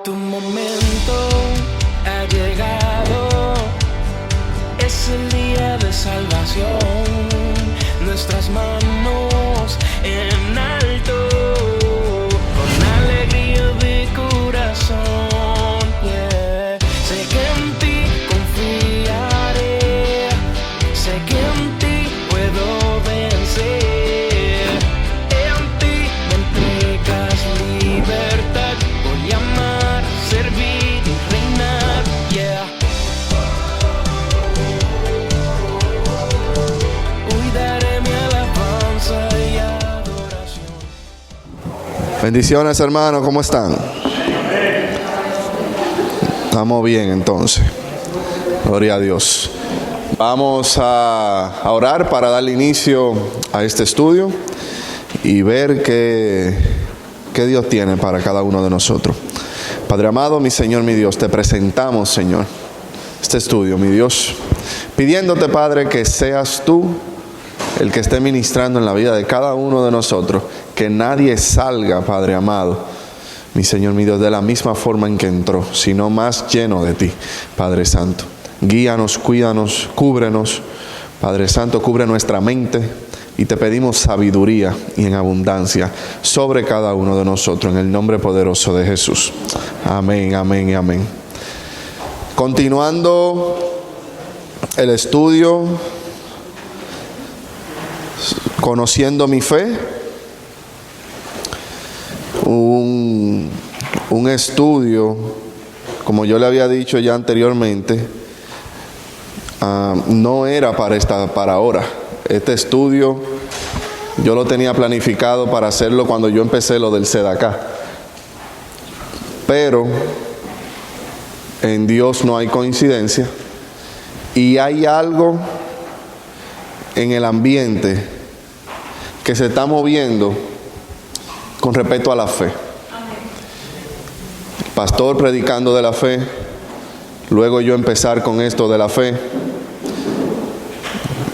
Tu momento ha llegado, es el día de salvación. Nuestras manos en alto, con alegría de corazón. Yeah. Sé que en ti confiaré, sé que en ti puedo vencer. En ti me entregas libertad, voy a amar, servir y reinar. Yeah. Hoy daré mi alabanza y adoración. Bendiciones, hermanos, ¿cómo están? Estamos bien, entonces. Gloria a Dios. Vamos a orar para darle inicio a este estudio y ver qué Dios tiene para cada uno de nosotros. Padre amado, mi Señor, mi Dios, te presentamos, Señor, este estudio, mi Dios, pidiéndote, Padre, que seas tú el que esté ministrando en la vida de cada uno de nosotros, que nadie salga, Padre amado, mi Señor, mi Dios, de la misma forma en que entró, sino más lleno de ti, Padre Santo. Guíanos, cuídanos, cúbrenos, Padre Santo, cubre nuestra mente y te pedimos sabiduría y en abundancia sobre cada uno de nosotros, en el nombre poderoso de Jesús. Amén, amén y amén. Continuando el estudio, conociendo mi fe, un estudio, como yo le había dicho ya anteriormente, no era para ahora. Este estudio yo lo tenía planificado para hacerlo cuando yo empecé lo del Sedacá, pero en Dios no hay coincidencia y hay algo en el ambiente que se está moviendo con respecto a la fe. El pastor predicando de la fe, luego yo empezar con esto de la fe,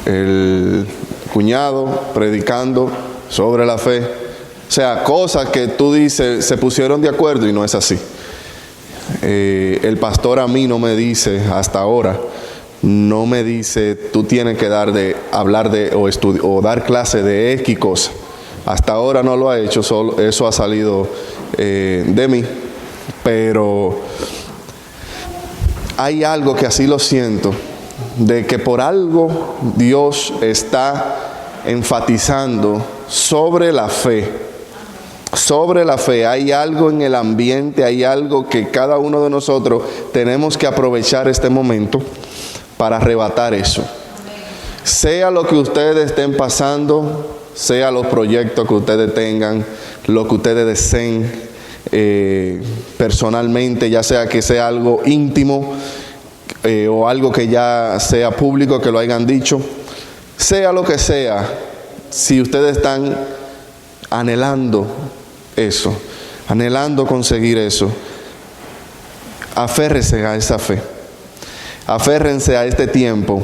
el cuñado predicando sobre la fe. O sea, cosas que tú dices se pusieron de acuerdo y no es así. El pastor a mí no me dice hasta ahora, no me dice tú tienes que hablar de o dar clase de X cosa. Hasta ahora no lo ha hecho, solo eso ha salido de mí, pero hay algo que así lo siento, de que por algo Dios está enfatizando sobre la fe. Sobre la fe, hay algo en el ambiente, hay algo que cada uno de nosotros tenemos que aprovechar este momento para arrebatar eso. Sea lo que ustedes estén pasando, sea los proyectos que ustedes tengan, lo que ustedes deseen personalmente, ya sea que sea algo íntimo o algo que ya sea público, que lo hayan dicho, sea lo que sea, si ustedes están anhelando eso, anhelando conseguir eso, aférrense a esa fe, aférrense a este tiempo,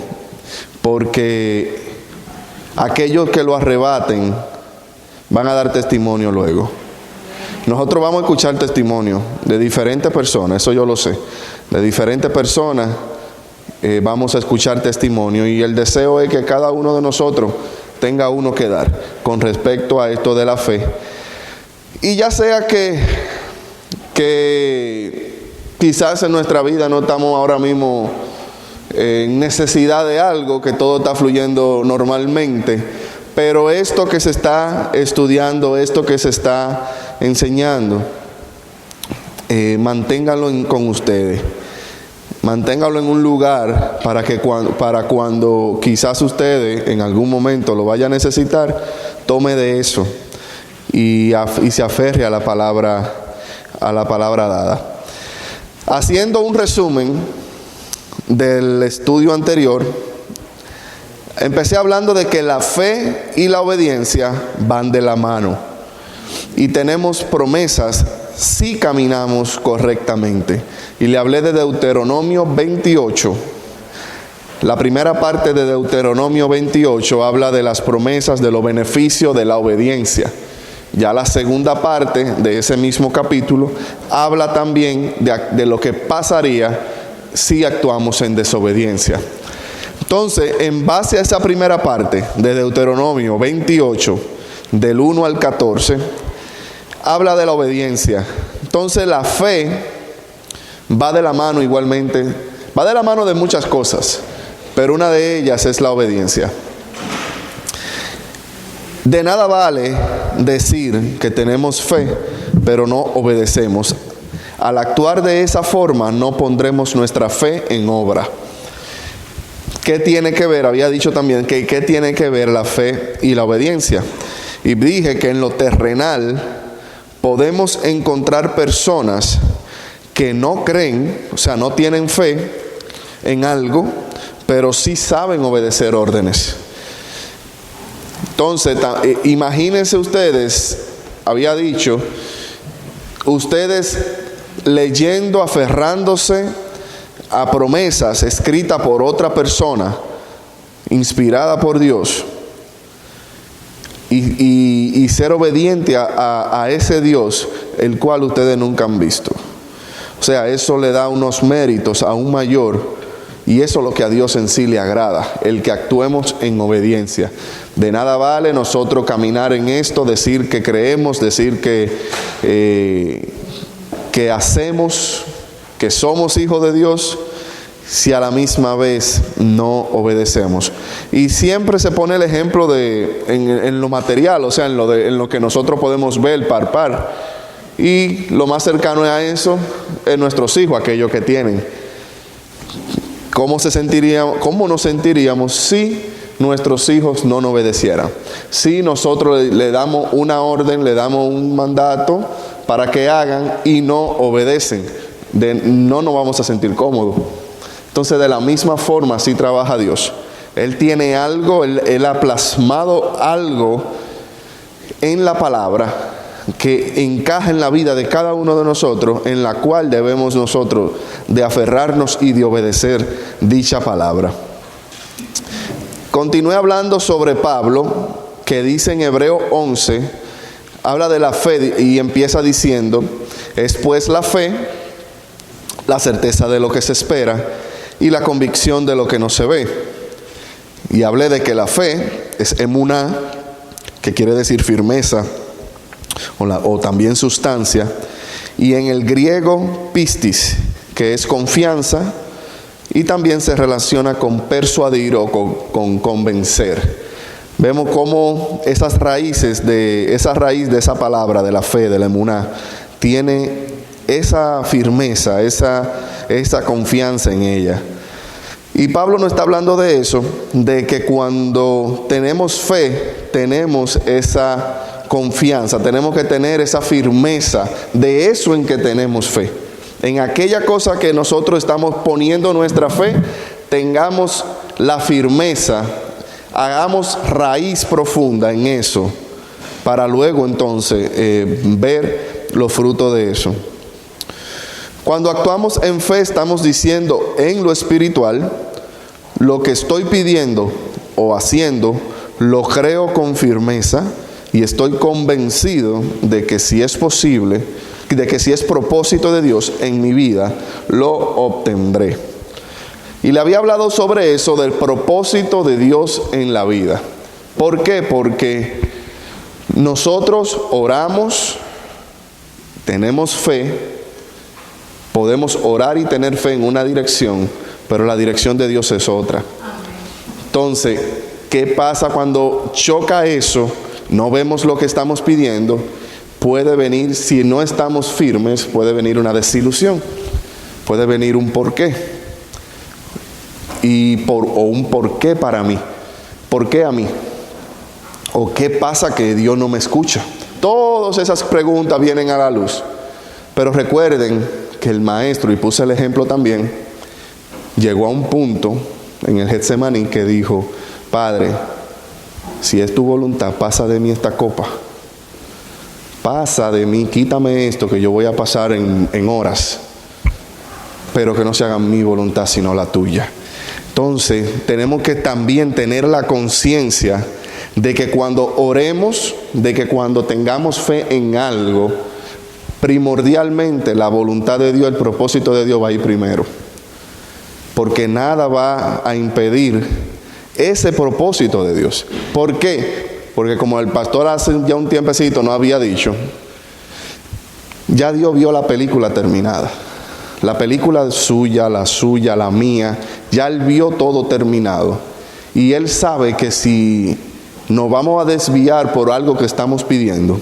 porque aquellos que lo arrebaten van a dar testimonio luego. Nosotros vamos a escuchar testimonio de diferentes personas, eso yo lo sé, de diferentes personas vamos a escuchar testimonio, y el deseo es que cada uno de nosotros tenga uno que dar con respecto a esto de la fe. Y ya sea que quizás en nuestra vida no estamos ahora mismo en necesidad de algo, que todo está fluyendo normalmente, pero esto que se está estudiando, esto que se está enseñando, manténganlo con ustedes. Manténgalo en un lugar para cuando quizás ustedes en algún momento lo vayan a necesitar, tome de eso y se aferre a la palabra dada. Haciendo un resumen del estudio anterior, empecé hablando de que la fe y la obediencia van de la mano y tenemos promesas si caminamos correctamente. Y le hablé de Deuteronomio 28. La primera parte de Deuteronomio 28 habla de las promesas, de los beneficios de la obediencia. Ya la segunda parte de ese mismo capítulo habla también de lo que pasaría si actuamos en desobediencia. Entonces, en base a esa primera parte de Deuteronomio 28, del 1 al 14, habla de la obediencia. Entonces, la fe va de la mano igualmente, va de la mano de muchas cosas, pero una de ellas es la obediencia. De nada vale decir que tenemos fe, pero no obedecemos. Al actuar de esa forma, no pondremos nuestra fe en obra. ¿Qué tiene que ver? Había dicho también que ¿qué tiene que ver la fe y la obediencia? Y dije que en lo terrenal podemos encontrar personas que no creen, o sea, no tienen fe en algo, pero sí saben obedecer órdenes. Entonces, imagínense ustedes, había dicho, ustedes leyendo, aferrándose a promesas escritas por otra persona, inspirada por Dios, y ser obediente a ese Dios, el cual ustedes nunca han visto. O sea, eso le da unos méritos aún mayor. Y eso es lo que a Dios en sí le agrada, el que actuemos en obediencia. De nada vale nosotros caminar en esto, decir que creemos, decir que hacemos, que somos hijos de Dios, si a la misma vez no obedecemos. Y siempre se pone el ejemplo en lo material, o sea, en lo que nosotros podemos ver, palpar. Y lo más cercano a eso es nuestros hijos, aquellos que tienen. ¿Cómo nos sentiríamos si nuestros hijos no nos obedecieran? Si nosotros le damos una orden, le damos un mandato para que hagan y no obedecen, no nos vamos a sentir cómodos. Entonces, de la misma forma así trabaja Dios. Él tiene algo, Él ha plasmado algo en la palabra que encaja en la vida de cada uno de nosotros, en la cual debemos nosotros de aferrarnos y de obedecer dicha palabra. Continué hablando sobre Pablo, que dice en Hebreo 11, habla de la fe y empieza diciendo, es pues la fe, la certeza de lo que se espera y la convicción de lo que no se ve. Y hablé de que la fe es emuná, que quiere decir firmeza, o también sustancia, y en el griego pistis, que es confianza, y también se relaciona con persuadir o con convencer. Vemos cómo esa raíz de esa palabra de la fe, de la emuná, tiene esa firmeza, esa confianza en ella. Y Pablo no está hablando de eso, de que cuando tenemos fe, tenemos esa confianza, tenemos que tener esa firmeza de eso en que tenemos fe. En aquella cosa que nosotros estamos poniendo nuestra fe, tengamos la firmeza, hagamos raíz profunda en eso, para luego entonces ver los frutos de eso. Cuando actuamos en fe, estamos diciendo en lo espiritual, lo que estoy pidiendo o haciendo, lo creo con firmeza y estoy convencido de que si es posible, de que si es propósito de Dios en mi vida, lo obtendré. Y le había hablado sobre eso, del propósito de Dios en la vida. ¿Por qué? Porque nosotros oramos, tenemos fe, podemos orar y tener fe en una dirección, pero la dirección de Dios es otra. Entonces, ¿qué pasa cuando choca eso? No vemos lo que estamos pidiendo. Puede venir, si no estamos firmes, puede venir una desilusión. Puede venir un porqué. O un porqué para mí. ¿Por qué a mí? ¿O qué pasa que Dios no me escucha? Todas esas preguntas vienen a la luz. Pero recuerden que el maestro, y puse el ejemplo también, llegó a un punto en el Getsemaní que dijo, Padre, si es tu voluntad, pasa de mí esta copa. Pasa de mí, quítame esto que yo voy a pasar en horas. Pero que no se haga mi voluntad sino la tuya. Entonces, tenemos que también tener la conciencia de que cuando oremos, de que cuando tengamos fe en algo, primordialmente la voluntad de Dios, el propósito de Dios va a ir primero. Porque nada va a impedir ese propósito de Dios. ¿Por qué? Porque como el pastor hace ya un tiempecito no había dicho, ya Dios vio la película terminada. La película suya, la mía, ya Él vio todo terminado. Y Él sabe que si nos vamos a desviar por algo que estamos pidiendo,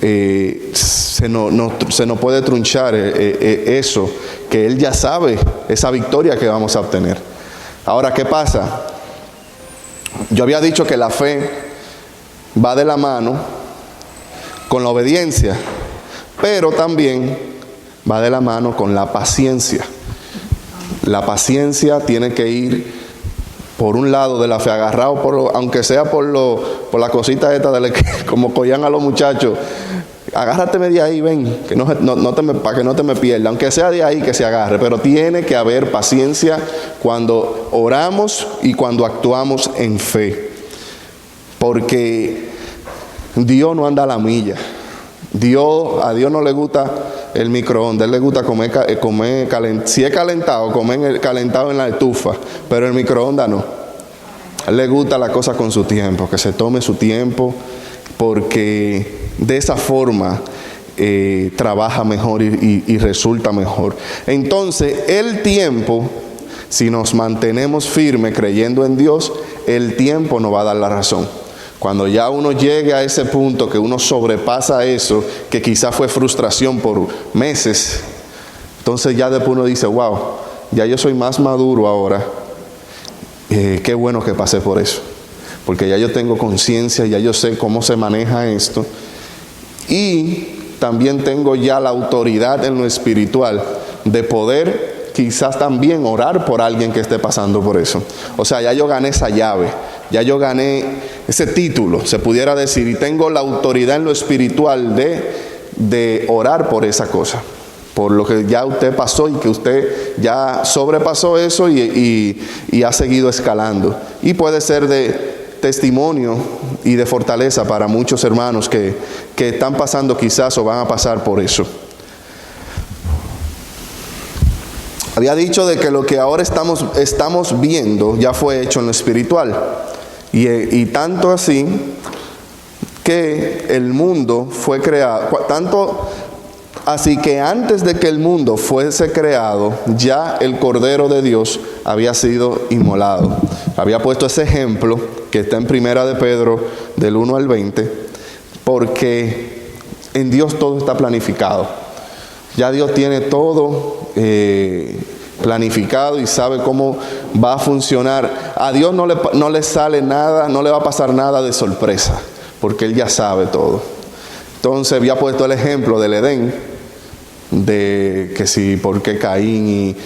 se nos puede trunchar eso, que Él ya sabe, esa victoria que vamos a obtener. Ahora, ¿qué pasa? Yo había dicho que la fe va de la mano con la obediencia, pero también va de la mano con la paciencia. La paciencia tiene que ir por un lado de la fe, agarrado aunque sea por la cosita esta como collan a los muchachos. Agárrateme de ahí, ven, que para que no te me pierda, aunque sea de ahí que se agarre, pero tiene que haber paciencia cuando oramos y cuando actuamos en fe, porque Dios no anda a la milla. A Dios no le gusta el microondas, a Él le gusta comer si es calentado, comer calentado en la estufa, pero el microondas no. A Él le gusta la cosa con su tiempo, que se tome su tiempo, porque de esa forma trabaja mejor y resulta mejor. Entonces, el tiempo, si nos mantenemos firmes creyendo en Dios, el tiempo nos va a dar la razón. Cuando ya uno llegue a ese punto que uno sobrepasa eso, que quizás fue frustración por meses, entonces ya después uno dice, wow, ya yo soy más maduro ahora, qué bueno que pasé por eso, porque ya yo tengo conciencia, ya yo sé cómo se maneja esto, y también tengo ya la autoridad en lo espiritual de poder quizás también orar por alguien que esté pasando por eso. O sea, ya yo gané esa llave, ya yo gané ese título, se pudiera decir, y tengo la autoridad en lo espiritual de orar por esa cosa, por lo que ya usted pasó y que usted ya sobrepasó eso y ha seguido escalando. Y puede ser de testimonio y de fortaleza para muchos hermanos que están pasando quizás o van a pasar por eso. Había dicho de que lo que ahora estamos viendo ya fue hecho en lo espiritual. Y tanto así que el mundo fue creado, tanto así que antes de que el mundo fuese creado, ya el Cordero de Dios había sido inmolado. Había puesto ese ejemplo que está en Primera de Pedro del 1 al 20, porque en Dios todo está planificado. Ya Dios tiene todo planificado y sabe cómo va a funcionar. A Dios no le sale nada, no le va a pasar nada de sorpresa, porque Él ya sabe todo. Entonces había puesto el ejemplo del Edén, de que si por qué Caín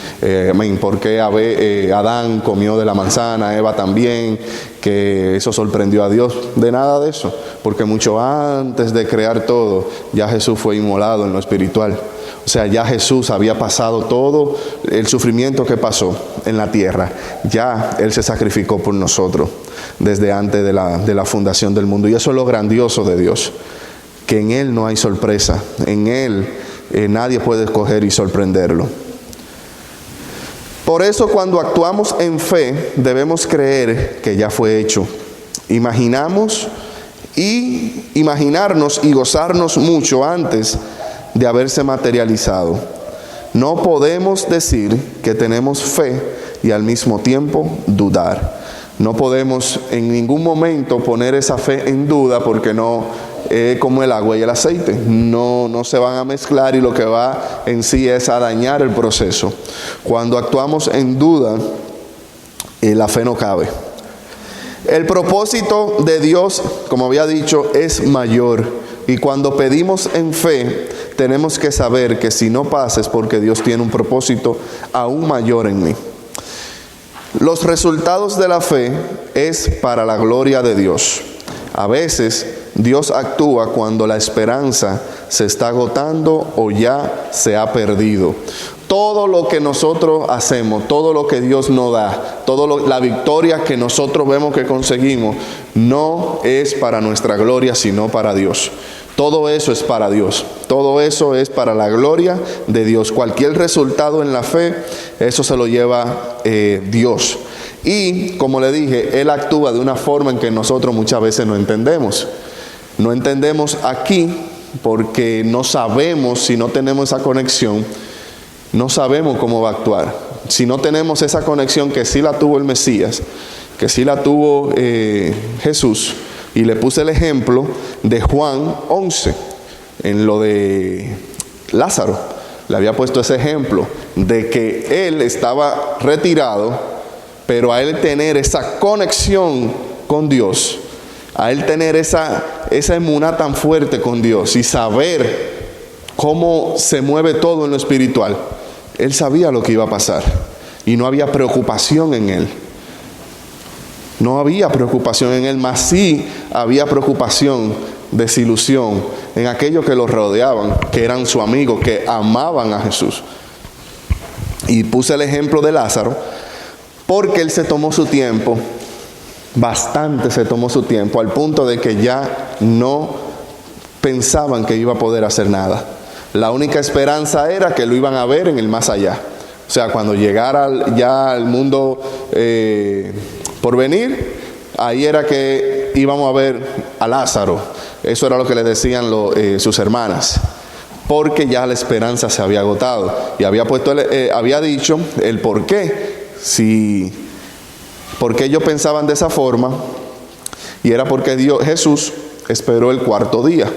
por qué Adán comió de la manzana, Eva también, que eso sorprendió a Dios. De nada de eso, porque mucho antes de crear todo, ya Jesús fue inmolado en lo espiritual. O sea, ya Jesús había pasado todo el sufrimiento que pasó en la tierra. Ya Él se sacrificó por nosotros desde antes de la fundación del mundo. Y eso es lo grandioso de Dios, que en Él no hay sorpresa. En Él nadie puede escoger y sorprenderlo. Por eso cuando actuamos en fe debemos creer que ya fue hecho. Imaginarnos y gozarnos mucho antes de haberse materializado. No podemos decir que tenemos fe y al mismo tiempo dudar. No podemos en ningún momento poner esa fe en duda, porque no es como el agua y el aceite. No se van a mezclar y lo que va en sí es a dañar el proceso. Cuando actuamos en duda, la fe no cabe. El propósito de Dios, como había dicho, es mayor. Y cuando pedimos en fe, tenemos que saber que si no pasa es porque Dios tiene un propósito aún mayor en mí. Los resultados de la fe es para la gloria de Dios. A veces Dios actúa cuando la esperanza se está agotando o ya se ha perdido. todo lo que nosotros hacemos, todo lo que Dios nos da, la victoria que nosotros vemos que conseguimos, no es para nuestra gloria, sino para Dios. Todo eso es para Dios. Todo eso es para la gloria de Dios. Cualquier resultado en la fe, eso se lo lleva Dios. Y como le dije, Él actúa de una forma en que nosotros muchas veces no entendemos. No entendemos aquí porque no sabemos, si no tenemos esa conexión, no sabemos cómo va a actuar. Si no tenemos esa conexión que sí la tuvo el Mesías, que sí la tuvo Jesús. Y le puse el ejemplo de Juan 11, en lo de Lázaro. Le había puesto ese ejemplo de que él estaba retirado, pero a él tener esa conexión con Dios, a él tener esa emuná tan fuerte con Dios y saber cómo se mueve todo en lo espiritual, él sabía lo que iba a pasar y no había preocupación en él. No había preocupación en él, más sí había preocupación, desilusión en aquellos que lo rodeaban, que eran su amigo, que amaban a Jesús. Y puse el ejemplo de Lázaro porque él se tomó su tiempo, bastante se tomó su tiempo, al punto de que ya no pensaban que iba a poder hacer nada. La única esperanza era que lo iban a ver en el más allá. O sea, cuando llegara ya al mundo por venir, ahí era que íbamos a ver a Lázaro. Eso era lo que le decían sus hermanas, porque ya la esperanza se había agotado. Y había dicho el por qué, por qué ellos pensaban de esa forma, y era porque Jesús esperó el cuarto día,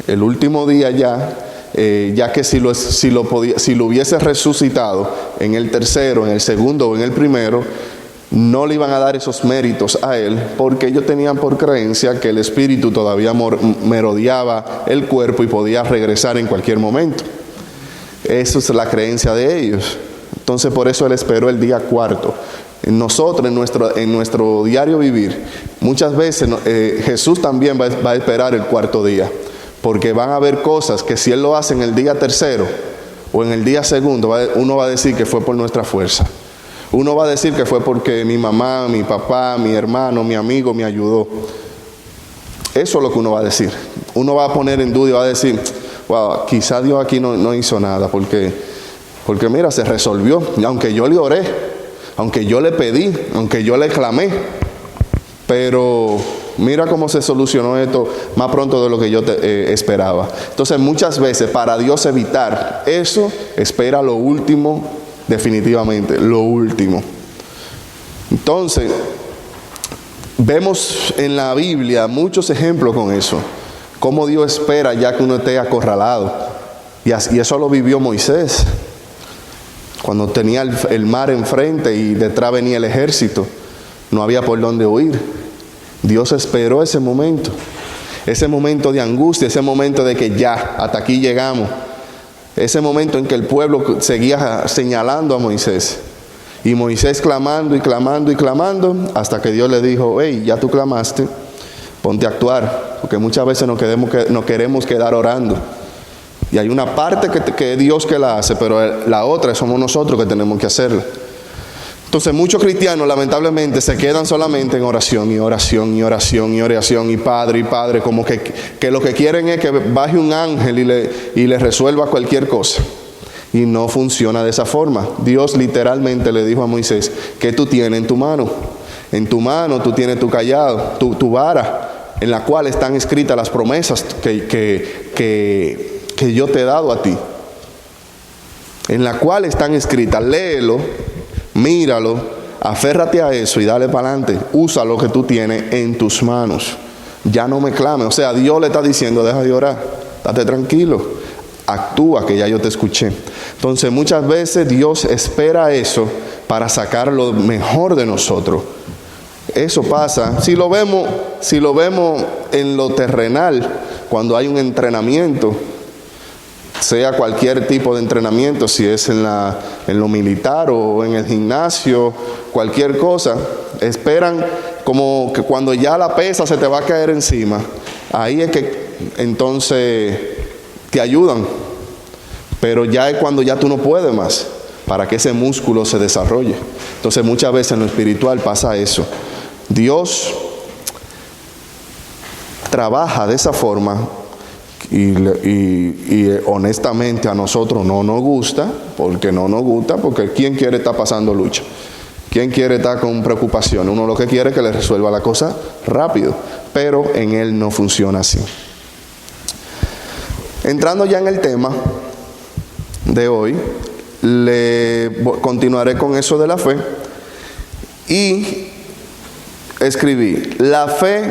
el último día ya que si lo hubiese resucitado en el tercero, en el segundo o en el primero, no le iban a dar esos méritos a él, porque ellos tenían por creencia que el espíritu todavía merodeaba el cuerpo y podía regresar en cualquier momento. Eso es la creencia de ellos. Entonces por eso él esperó el día cuarto. Nosotros en nuestro diario vivir, muchas veces Jesús también va a esperar el cuarto día, porque van a haber cosas que si él lo hace en el día tercero o en el día segundo, uno va a decir que fue por nuestra fuerza. Uno va a decir que fue porque mi mamá, mi papá, mi hermano, mi amigo me ayudó. Eso es lo que uno va a decir. Uno va a poner en duda y va a decir, wow, quizá Dios aquí no hizo nada, porque mira, se resolvió. Aunque yo le oré, aunque yo le pedí, aunque yo le clamé, pero mira cómo se solucionó esto más pronto de lo que yo esperaba. Entonces muchas veces para Dios evitar eso, espera lo último. Definitivamente, lo último. Entonces, vemos en la Biblia muchos ejemplos con eso. Cómo Dios espera ya que uno esté acorralado. Y eso lo vivió Moisés. Cuando tenía el mar enfrente y detrás venía el ejército. No había por dónde huir. Dios esperó ese momento. Ese momento de angustia, ese momento de que ya, hasta aquí llegamos. Ese momento en que el pueblo seguía señalando a Moisés. Y Moisés clamando y clamando y clamando, hasta que Dios le dijo, hey, ya tú clamaste, ponte a actuar. Porque muchas veces nos queremos quedar orando. Y hay una parte que Dios que la hace, pero la otra somos nosotros que tenemos que hacerla. Entonces muchos cristianos lamentablemente se quedan solamente en oración y oración y oración y oración y padre, como que lo que quieren es que baje un ángel y le resuelva cualquier cosa. Y no funciona de esa forma. Dios literalmente le dijo a Moisés, ¿qué tú tienes en tu mano? En tu mano tú tienes tu callado, tu vara, en la cual están escritas las promesas que yo te he dado a ti. En la cual están escritas, léelo. Míralo, aférrate a eso y dale para adelante. Usa lo que tú tienes en tus manos. Ya no me clames. O sea, Dios le está diciendo, deja de orar, date tranquilo, actúa que ya yo te escuché. Entonces muchas veces Dios espera eso para sacar lo mejor de nosotros. Eso pasa, si lo vemos en lo terrenal, cuando hay un entrenamiento, sea cualquier tipo de entrenamiento, si es en lo militar o en el gimnasio, cualquier cosa, esperan como que cuando ya la pesa se te va a caer encima, ahí es que entonces te ayudan. pero ya es cuando ya tú no puedes más, para que ese músculo se desarrolle. Entonces muchas veces en lo espiritual pasa eso. Dios trabaja de esa forma y honestamente a nosotros no nos gusta, porque ¿quién quiere estar pasando lucha? ¿Quién quiere estar con preocupación? Uno lo que quiere es que le resuelva la cosa rápido, pero en Él no funciona así. Entrando ya en el tema de hoy, continuaré con eso de la fe y escribí: la fe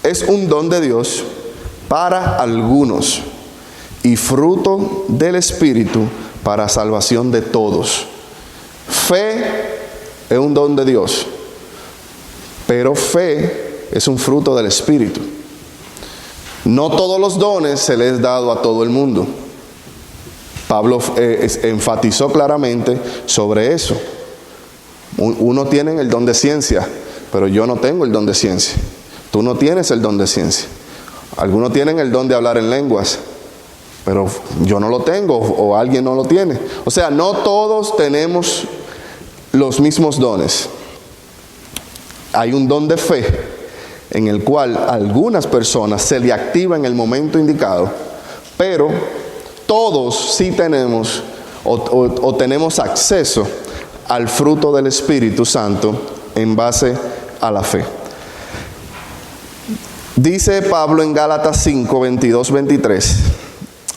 es un don de Dios para algunos y fruto del Espíritu para salvación de todos. Fe es un don de Dios, pero fe es un fruto del Espíritu. No todos los dones se les ha dado a todo el mundo. Pablo enfatizó claramente sobre eso. Uno tiene el don de ciencia, pero yo no tengo el don de ciencia. Tú no tienes el don de ciencia. Algunos tienen el don de hablar en lenguas, pero yo no lo tengo, o alguien no lo tiene. O sea, no todos tenemos los mismos dones. Hay un don de fe en el cual a algunas personas se le activa en el momento indicado, pero todos sí tenemos o tenemos acceso al fruto del Espíritu Santo en base a la fe. Dice Pablo en Gálatas 5, 22, 23: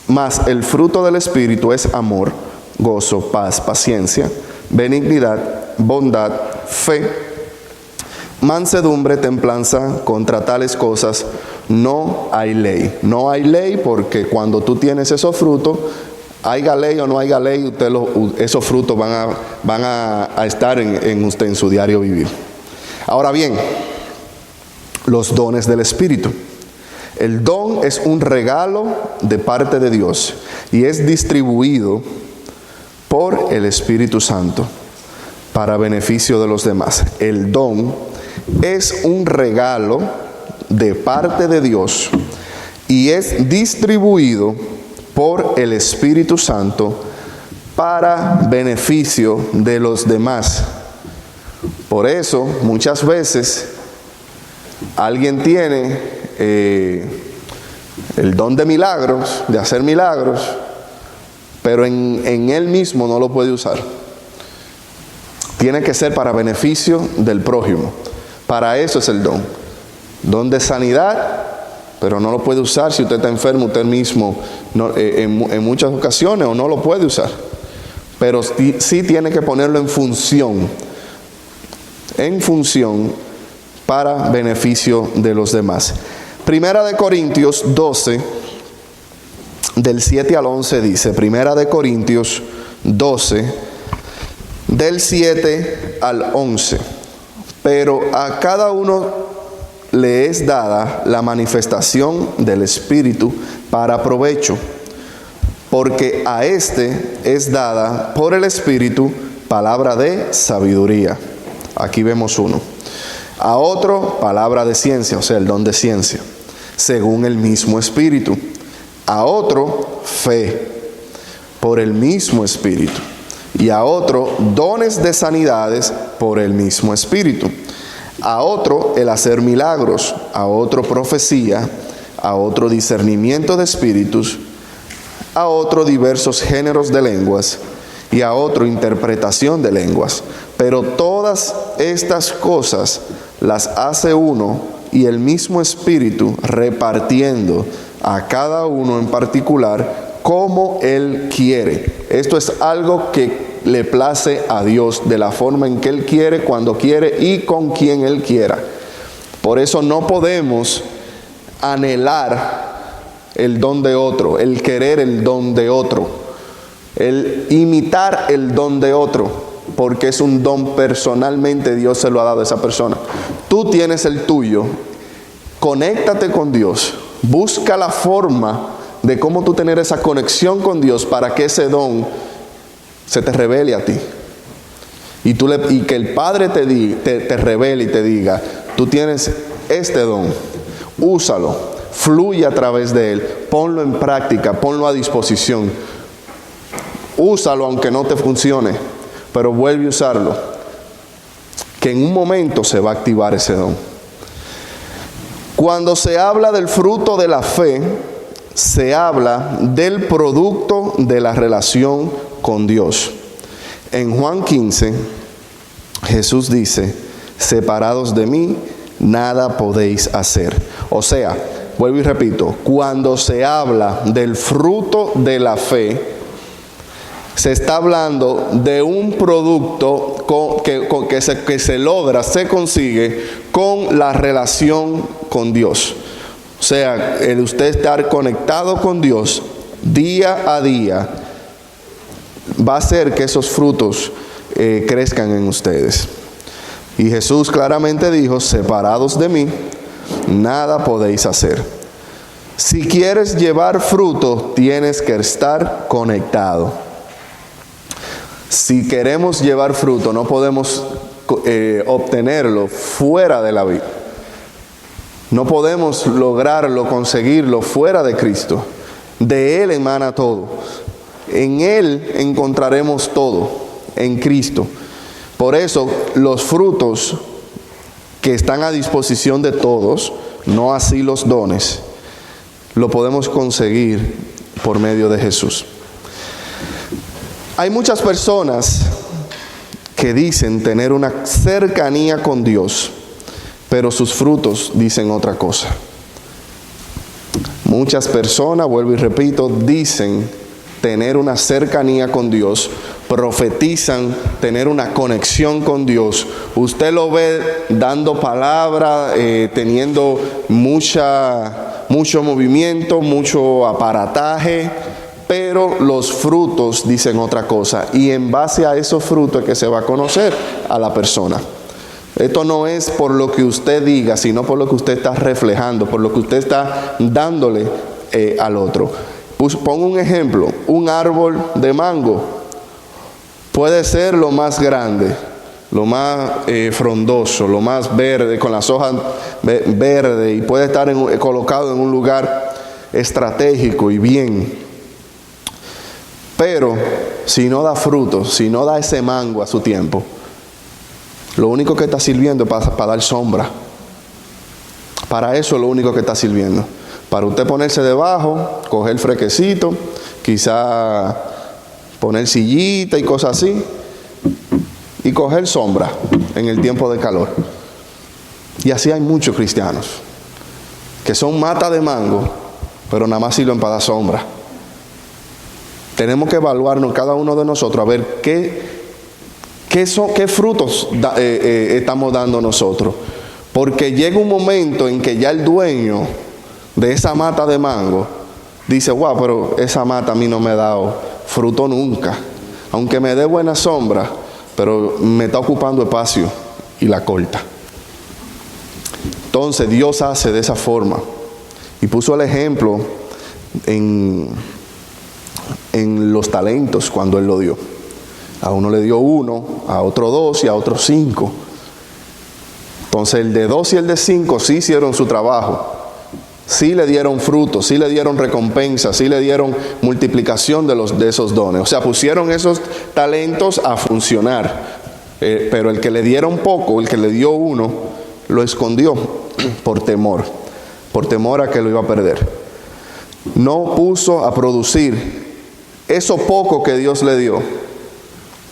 mas el fruto del Espíritu es amor, gozo, paz, paciencia, benignidad, bondad, fe, mansedumbre, templanza. Contra tales cosas no hay ley. No hay ley porque cuando tú tienes esos frutos, haya ley o no haya ley, esos frutos van a estar en usted, en su diario vivir. Ahora bien, los dones del Espíritu. El don es un regalo de parte de Dios y es distribuido por el Espíritu Santo para beneficio de los demás. El don es un regalo de parte de Dios y es distribuido por el Espíritu Santo para beneficio de los demás. Por eso, muchas veces, alguien tiene el don de milagros, de hacer milagros, pero en él mismo no lo puede usar. Tiene que ser para beneficio del prójimo. Para eso es el don. Don de sanidad, pero no lo puede usar si usted está enfermo usted mismo en muchas ocasiones, o no lo puede usar. Pero sí tiene que ponerlo en función para beneficio de los demás. Primera de Corintios 12, del 7 al 11 dice, Primera de Corintios 12, del 7 al 11. Pero a cada uno le es dada la manifestación del Espíritu para provecho, porque a este es dada por el Espíritu palabra de sabiduría. Aquí vemos uno. A otro palabra de ciencia, o sea, el don de ciencia, según el mismo Espíritu. A otro fe, por el mismo Espíritu. Y a otro dones de sanidades por el mismo Espíritu. A otro el hacer milagros, a otro profecía, a otro discernimiento de espíritus, a otro diversos géneros de lenguas y a otro interpretación de lenguas. Pero todas estas cosas las hace uno y el mismo Espíritu, repartiendo a cada uno en particular como Él quiere. Esto es algo que le place a Dios, de la forma en que Él quiere, cuando quiere y con quien Él quiera. Por eso no podemos anhelar el don de otro, el querer el don de otro, el imitar el don de otro, porque es un don personalmente Dios se lo ha dado a esa persona. Tú tienes el tuyo, conéctate con Dios, busca la forma de cómo tú tener esa conexión con Dios para que ese don se te revele a ti. Y que el Padre te revele y te diga, tú tienes este don, úsalo, fluye a través de él, ponlo en práctica, ponlo a disposición, úsalo aunque no te funcione, pero vuelve a usarlo, que en un momento se va a activar ese don. Cuando se habla del fruto de la fe, se habla del producto de la relación con Dios. En Juan 15, Jesús dice: separados de mí, nada podéis hacer. O sea, vuelvo y repito, cuando se habla del fruto de la fe, se está hablando de un producto que se logra, se consigue con la relación con Dios. O sea, el usted estar conectado con Dios día a día va a hacer que esos frutos crezcan en ustedes. Y Jesús claramente dijo: separados de mí, nada podéis hacer. Si quieres llevar fruto, tienes que estar conectado. Si queremos llevar fruto, no podemos obtenerlo fuera de la vida. No podemos lograrlo, conseguirlo fuera de Cristo. De Él emana todo. En Él encontraremos todo, en Cristo. Por eso los frutos que están a disposición de todos, no así los dones, lo podemos conseguir por medio de Jesús. Hay muchas personas que dicen tener una cercanía con Dios, pero sus frutos dicen otra cosa. Muchas personas, vuelvo y repito, dicen tener una cercanía con Dios, profetizan tener una conexión con Dios. Usted lo ve dando palabra, teniendo mucho movimiento, mucho aparataje, pero los frutos dicen otra cosa, y en base a esos frutos es que se va a conocer a la persona. Esto no es por lo que usted diga, sino por lo que usted está reflejando, por lo que usted está dándole al otro. Pongo un ejemplo: un árbol de mango puede ser lo más grande, lo más frondoso, lo más verde, con las hojas verdes, y puede estar colocado en un lugar estratégico y bien. Pero si no da fruto, si no da ese mango a su tiempo, lo único que está sirviendo es para dar sombra. Para eso es lo único que está sirviendo. Para usted ponerse debajo, coger fresquecito, quizá poner sillita y cosas así, y coger sombra en el tiempo de calor. Y así hay muchos cristianos que son mata de mango, pero nada más sirven para dar sombra. Tenemos que evaluarnos cada uno de nosotros a ver qué frutos estamos dando nosotros. Porque llega un momento en que ya el dueño de esa mata de mango dice: wow, pero esa mata a mí no me ha dado fruto nunca. Aunque me dé buena sombra, pero me está ocupando espacio y la corta. Entonces Dios hace de esa forma. Y puso el ejemplo en los talentos cuando Él lo dio. A uno le dio 1, a otro 2 y a otro 5. Entonces el de 2 y el de 5 sí hicieron su trabajo. Sí le dieron frutos, sí le dieron recompensa, sí le dieron multiplicación de esos dones. O sea, pusieron esos talentos a funcionar. Pero el que le dieron poco, el que le dio 1, lo escondió por temor a que lo iba a perder. No puso a producir eso poco que Dios le dio,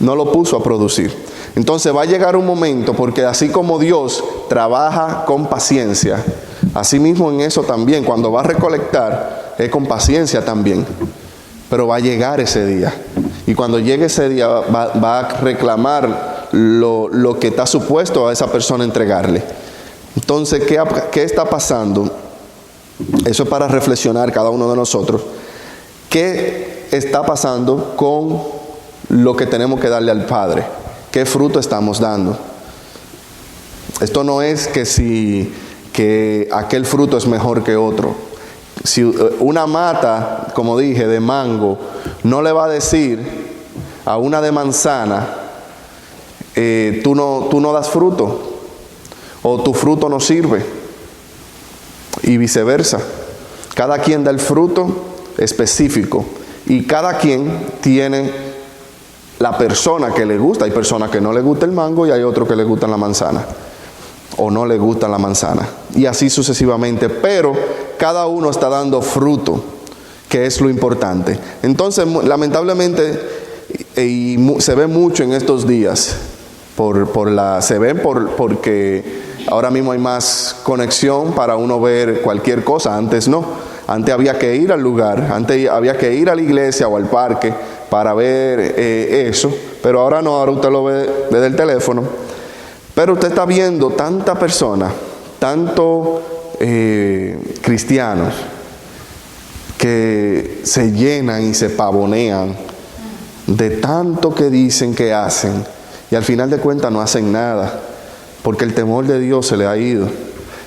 no lo puso a producir. Entonces va a llegar un momento, porque así como Dios trabaja con paciencia, así mismo en eso también, cuando va a recolectar, es con paciencia también. Pero va a llegar ese día. Y cuando llegue ese día va a reclamar lo que está supuesto a esa persona entregarle. Entonces, ¿qué está pasando? Eso es para reflexionar cada uno de nosotros. ¿Qué está pasando con lo que tenemos que darle al Padre? ¿Qué fruto estamos dando? Esto no es que aquel fruto es mejor que otro. Si una mata, como dije, de mango, no le va a decir a una de manzana, tú no das fruto, o tu fruto no sirve, y viceversa. Cada quien da el fruto específico, y cada quien tiene la persona que le gusta. Hay personas que no le gusta el mango y hay otros que le gustan la manzana. O no le gusta la manzana. Y así sucesivamente. Pero cada uno está dando fruto, que es lo importante. Entonces, lamentablemente, se ve mucho en estos días. Porque ahora mismo hay más conexión para uno ver cualquier cosa. Antes no. Antes había que ir al lugar. Antes había que ir a la iglesia o al parque para ver eso. Pero ahora no. Ahora usted lo ve desde el teléfono. Pero usted está viendo tanta persona, tanto cristianos, que se llenan y se pavonean de tanto que dicen que hacen, y al final de cuentas no hacen nada, porque el temor de Dios se le ha ido.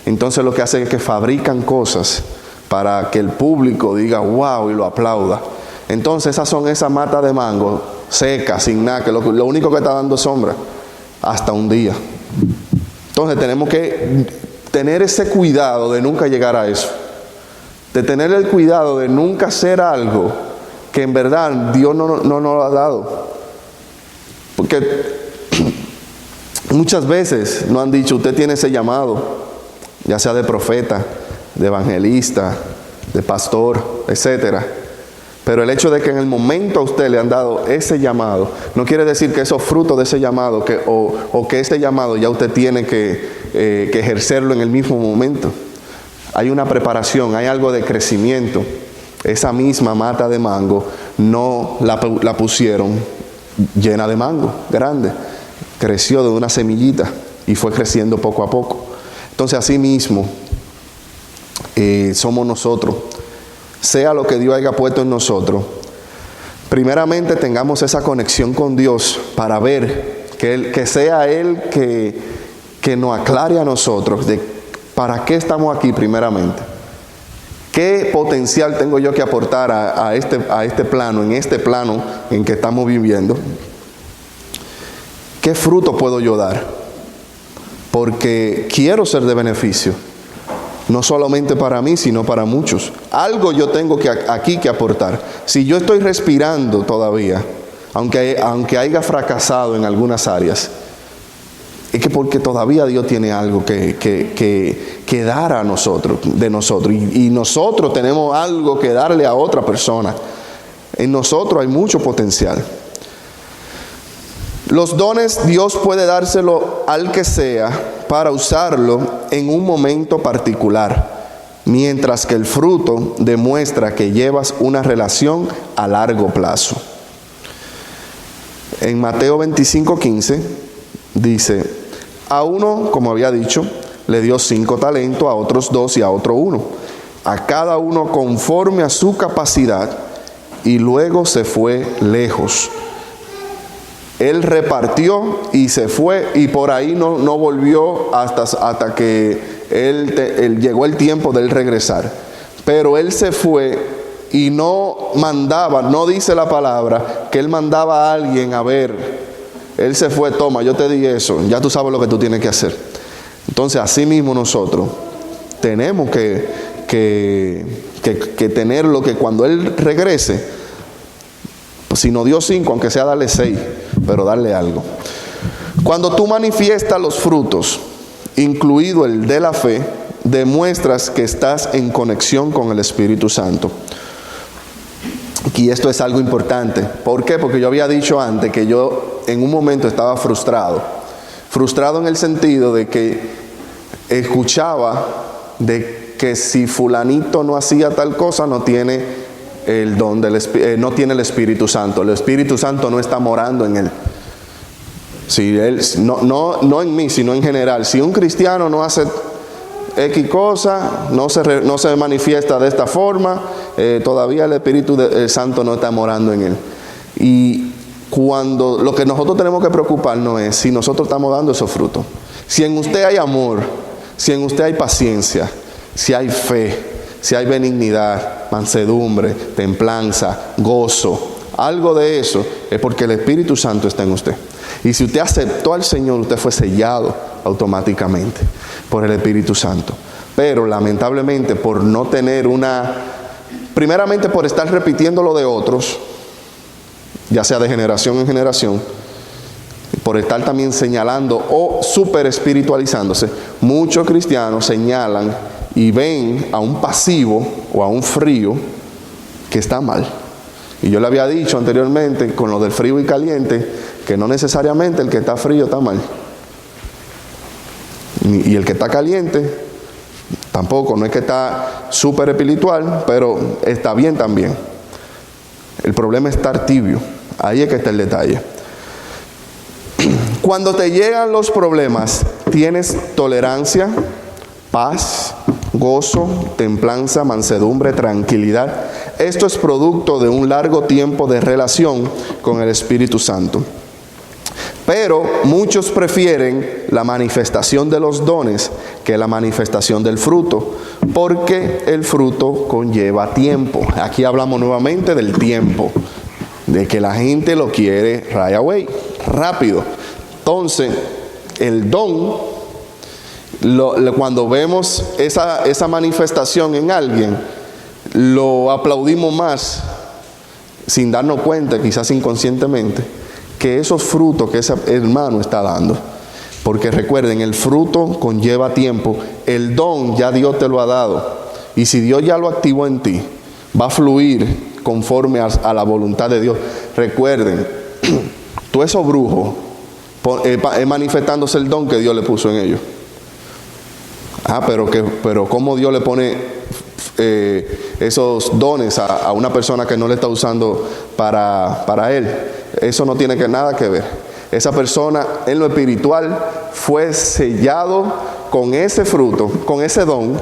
Entonces lo que hacen es que fabrican cosas para que el público diga wow y lo aplauda. Entonces esas matas de mango secas, sin nada, que lo único que está dando sombra, hasta un día. Entonces tenemos que tener ese cuidado de nunca llegar a eso, de tener el cuidado de nunca hacer algo que en verdad Dios no nos lo ha dado. Porque muchas veces nos han dicho, usted tiene ese llamado, ya sea de profeta, de evangelista, de pastor, etcétera. Pero el hecho de que en el momento a usted le han dado ese llamado, no quiere decir que esos frutos de ese llamado, o que ese llamado ya usted tiene que ejercerlo en el mismo momento. Hay una preparación, hay algo de crecimiento. Esa misma mata de mango no la pusieron llena de mango, grande. Creció de una semillita y fue creciendo poco a poco. Entonces así mismo somos nosotros. Sea lo que Dios haya puesto en nosotros, primeramente tengamos esa conexión con Dios para ver que sea Él que nos aclare a nosotros de para qué estamos aquí primeramente. ¿Qué potencial tengo yo que aportar a este plano, en este plano en que estamos viviendo? ¿Qué fruto puedo yo dar? Porque quiero ser de beneficio. No solamente para mí, sino para muchos. Algo yo tengo aquí que aportar. Si yo estoy respirando todavía, aunque haya fracasado en algunas áreas, es que porque todavía Dios tiene algo que dar a nosotros, de nosotros. Y nosotros tenemos algo que darle a otra persona. En nosotros hay mucho potencial. Los dones Dios puede dárselo al que sea para usarlo en un momento particular, mientras que el fruto demuestra que llevas una relación a largo plazo. En Mateo 25:15 dice, a uno, como había dicho, le dio 5 talentos, a otros 2 y a otro 1, a cada uno conforme a su capacidad, y luego se fue lejos. Él repartió y se fue, y por ahí no volvió hasta que él llegó el tiempo de él regresar. Pero él se fue y no mandaba, no dice la palabra que él mandaba a alguien a ver. Él se fue, toma, yo te di eso, ya tú sabes lo que tú tienes que hacer. Entonces así mismo nosotros tenemos que tener lo que cuando él regrese, si no dio 5, aunque sea darle 6, pero darle algo. Cuando tú manifiestas los frutos, incluido el de la fe, demuestras que estás en conexión con el Espíritu Santo. Y esto es algo importante. ¿Por qué? Porque yo había dicho antes que yo en un momento estaba frustrado. Frustrado en el sentido de que escuchaba de que si fulanito no hacía tal cosa, no tiene el don no tiene el Espíritu Santo. El Espíritu Santo no está morando en él. Si él no en mí, sino en general. Si un cristiano no hace X cosa, no se manifiesta de esta forma, todavía el Espíritu Santo no está morando en él. Y cuando lo que nosotros tenemos que preocuparnos es si nosotros estamos dando esos frutos. Si en usted hay amor, si en usted hay paciencia, si hay fe, si hay benignidad, mansedumbre, templanza, gozo, algo de eso, es porque el Espíritu Santo está en usted. Y si usted aceptó al Señor, usted fue sellado automáticamente por el Espíritu Santo. Pero lamentablemente por no tener primeramente por estar repitiendo lo de otros, ya sea de generación en generación, por estar también señalando o super espiritualizándose, muchos cristianos señalan y ven a un pasivo o a un frío que está mal. Y yo le había dicho anteriormente con lo del frío y caliente, que no necesariamente el que está frío está mal. Y el que está caliente tampoco, no es que está súper espiritual, pero está bien también. El problema es estar tibio. Ahí es que está el detalle. Cuando te llegan los problemas, tienes tolerancia, paz, gozo, templanza, mansedumbre, tranquilidad. Esto es producto de un largo tiempo de relación con el Espíritu Santo. Pero muchos prefieren la manifestación de los dones que la manifestación del fruto, porque el fruto conlleva tiempo. Aquí hablamos nuevamente del tiempo, de que la gente lo quiere right away, rápido. Entonces, el don, cuando vemos esa manifestación en alguien, lo aplaudimos más, sin darnos cuenta, quizás inconscientemente, que esos frutos que ese hermano está dando. Porque recuerden, el fruto conlleva tiempo. El don ya Dios te lo ha dado. Y si Dios ya lo activó en ti, va a fluir conforme a la voluntad de Dios. Recuerden, todos esos brujos, manifestándose el don que Dios le puso en ellos. Pero ¿cómo Dios le pone esos dones a una persona que no le está usando para él? Eso no tiene nada que ver. Esa persona en lo espiritual fue sellado con ese fruto, con ese don,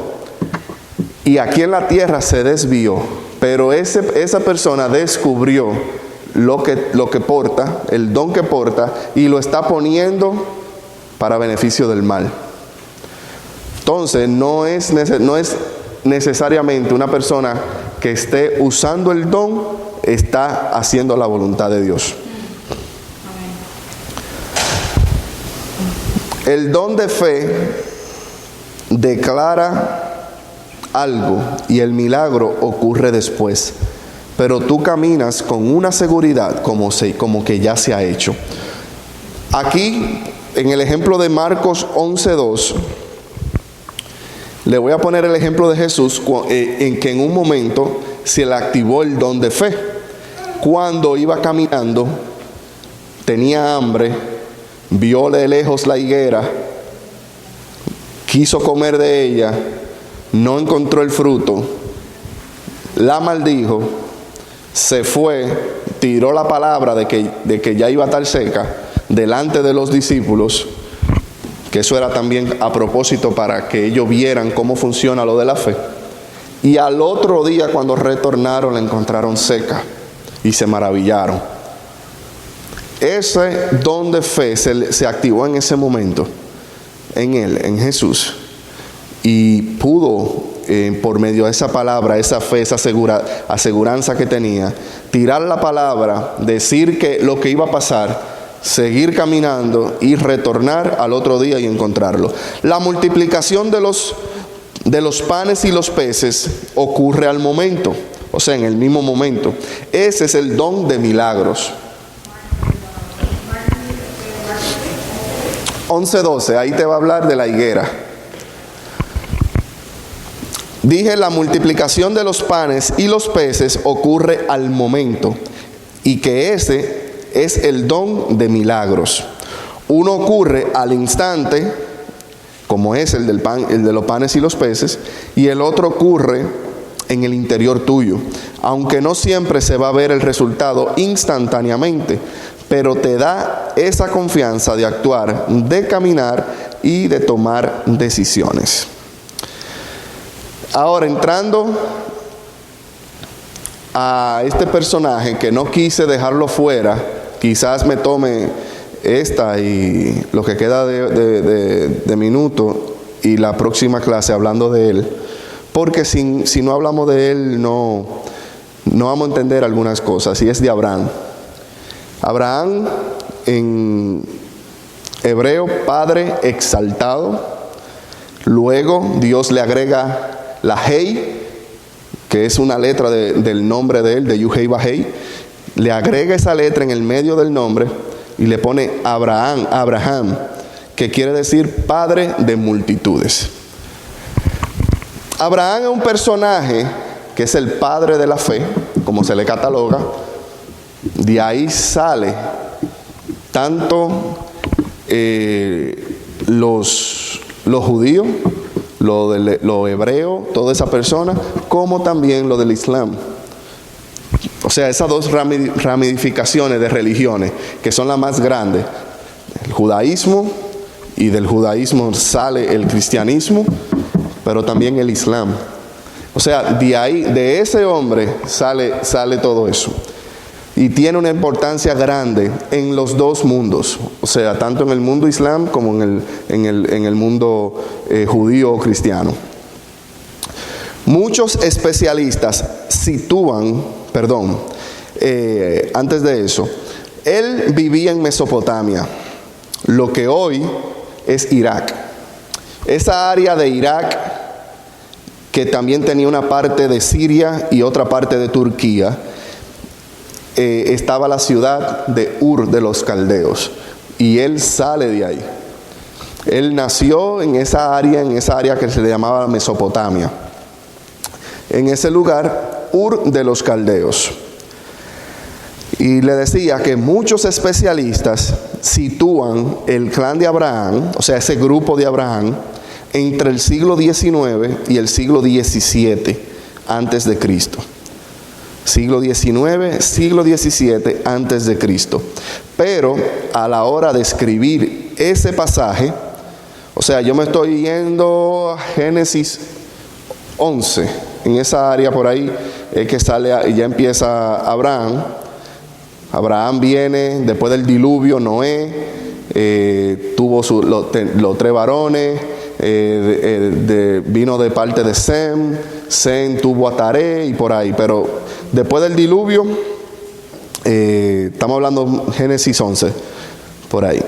y aquí en la tierra se desvió. Pero esa persona descubrió lo que porta, el don que porta, y lo está poniendo para beneficio del mal. Entonces no es necesariamente una persona que esté usando el don está haciendo la voluntad de Dios. El don de fe declara algo y el milagro ocurre después, pero tú caminas con una seguridad como que ya se ha hecho. Aquí, en el ejemplo de Marcos 11:2, le voy a poner el ejemplo de Jesús, en que en un momento se le activó el don de fe. Cuando iba caminando, tenía hambre, vio de lejos la higuera, quiso comer de ella, no encontró el fruto, la maldijo, se fue, tiró la palabra de que ya iba a estar seca delante de los discípulos, que eso era también a propósito para que ellos vieran cómo funciona lo de la fe. Y al otro día, cuando retornaron, la encontraron seca y se maravillaron. Ese don de fe se activó en ese momento, en él, en Jesús. Y pudo, por medio de esa palabra, esa fe, esa aseguranza que tenía, tirar la palabra, decir que lo que iba a pasar, seguir caminando y retornar al otro día y encontrarlo. La multiplicación de los panes y los peces ocurre al momento, o sea, en el mismo momento. Ese es el don de milagros. 11:12, ahí te va a hablar de la higuera. Dije, la multiplicación de los panes y los peces ocurre al momento, y que ese es el don de milagros. Uno ocurre al instante, como es el de los panes y los peces, y el otro ocurre en el interior tuyo, aunque no siempre se va a ver el resultado instantáneamente, pero te da esa confianza de actuar, de caminar y de tomar decisiones. Ahora, entrando a este personaje que no quise dejarlo fuera, quizás me tome esta y lo que queda de minuto y la próxima clase hablando de él, porque si no hablamos de él no vamos a entender algunas cosas, y es de Abraham. Abraham, en hebreo, padre exaltado. Luego Dios le agrega la Hei, que es una letra del nombre de él, de Yuhei Bahei, le agrega esa letra en el medio del nombre y le pone Abraham, que quiere decir padre de multitudes. Abraham es un personaje que es el padre de la fe, como se le cataloga. De ahí sale tanto los judíos, lo hebreo, toda esa persona, como también lo del Islam. O sea, esas dos ramificaciones de religiones, que son las más grandes, el judaísmo, y del judaísmo sale el cristianismo, pero también el Islam. O sea, de ahí, de ese hombre sale todo eso. Y tiene una importancia grande en los dos mundos, o sea, tanto en el mundo islam como en el mundo judío o cristiano. Muchos especialistas sitúan, antes de eso, él vivía en Mesopotamia, lo que hoy es Irak. Esa área de Irak, que también tenía una parte de Siria y otra parte de Turquía, estaba la ciudad de Ur de los Caldeos, y él sale de ahí. Él nació en esa área que se le llamaba Mesopotamia, en ese lugar, Ur de los Caldeos. Y le decía que muchos especialistas sitúan el clan de Abraham, o sea, ese grupo de Abraham, entre el siglo XIX y el siglo XVII antes de Cristo. Siglo XIX, siglo XVII antes de Cristo. Pero a la hora de escribir ese pasaje, o sea, yo me estoy yendo a Génesis 11, en esa área por ahí es que sale, ya empieza Abraham. Abraham viene después del diluvio, Noé tuvo los 3 varones, vino de parte de Sem tuvo a Taré y por ahí, pero después del diluvio, estamos hablando Génesis 11, por ahí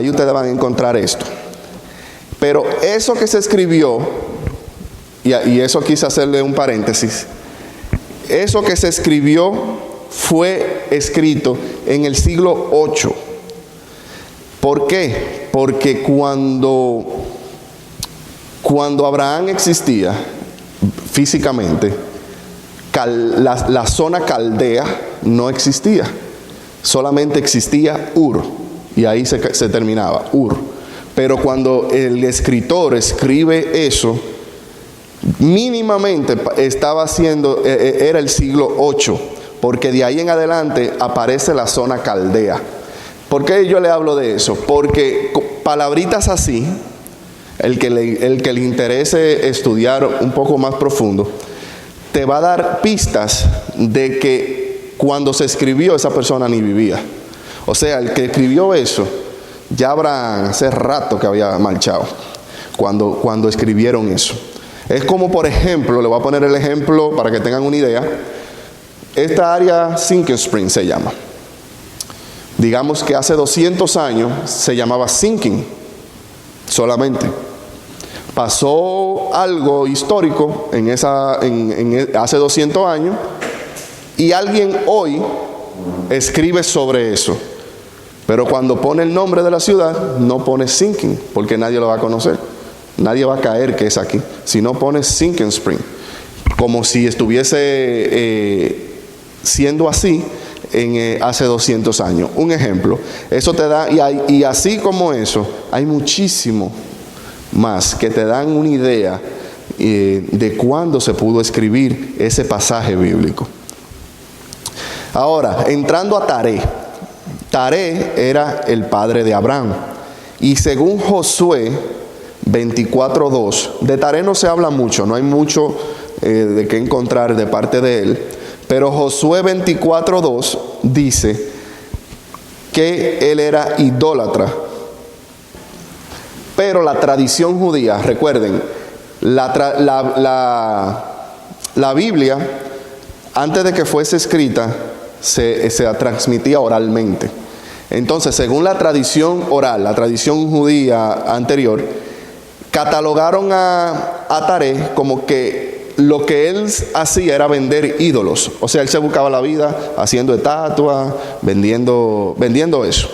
ustedes van a encontrar esto. Pero eso que se escribió, y eso quise hacerle un paréntesis, eso que se escribió fue escrito en el siglo VIII. ¿Por qué? Porque cuando Abraham existía físicamente, la zona caldea no existía, solamente existía Ur, y ahí se terminaba, Ur. Pero cuando el escritor escribe eso, mínimamente era el siglo VIII, porque de ahí en adelante aparece la zona caldea. ¿Por qué yo le hablo de eso? Porque palabritas así, el que le interese estudiar un poco más profundo, te va a dar pistas de que cuando se escribió esa persona ni vivía. O sea, el que escribió eso, ya Abraham hace rato que había marchado cuando escribieron eso. Es como, por ejemplo, le voy a poner el ejemplo para que tengan una idea. Esta área Sinking Spring se llama. Digamos que hace 200 años se llamaba Sinking solamente. Pasó algo histórico hace 200 años y alguien hoy escribe sobre eso. Pero cuando pone el nombre de la ciudad, no pone Sinking, porque nadie lo va a conocer. Nadie va a caer que es aquí. Si no pone Sinking Spring, como si estuviese siendo así hace 200 años. Un ejemplo. Eso te da, y así como eso, hay muchísimo más que te dan una idea de cuándo se pudo escribir ese pasaje bíblico. Ahora, entrando a Taré. Taré era el padre de Abraham. Y según Josué 24:2, de Taré no se habla mucho, no hay mucho de qué encontrar de parte de él. Pero Josué 24:2 dice que él era idólatra. Pero la tradición judía, recuerden, la Biblia, antes de que fuese escrita, se transmitía oralmente. Entonces, según la tradición oral, la tradición judía anterior, catalogaron a Taré como que lo que él hacía era vender ídolos. O sea, él se buscaba la vida haciendo estatuas, vendiendo eso.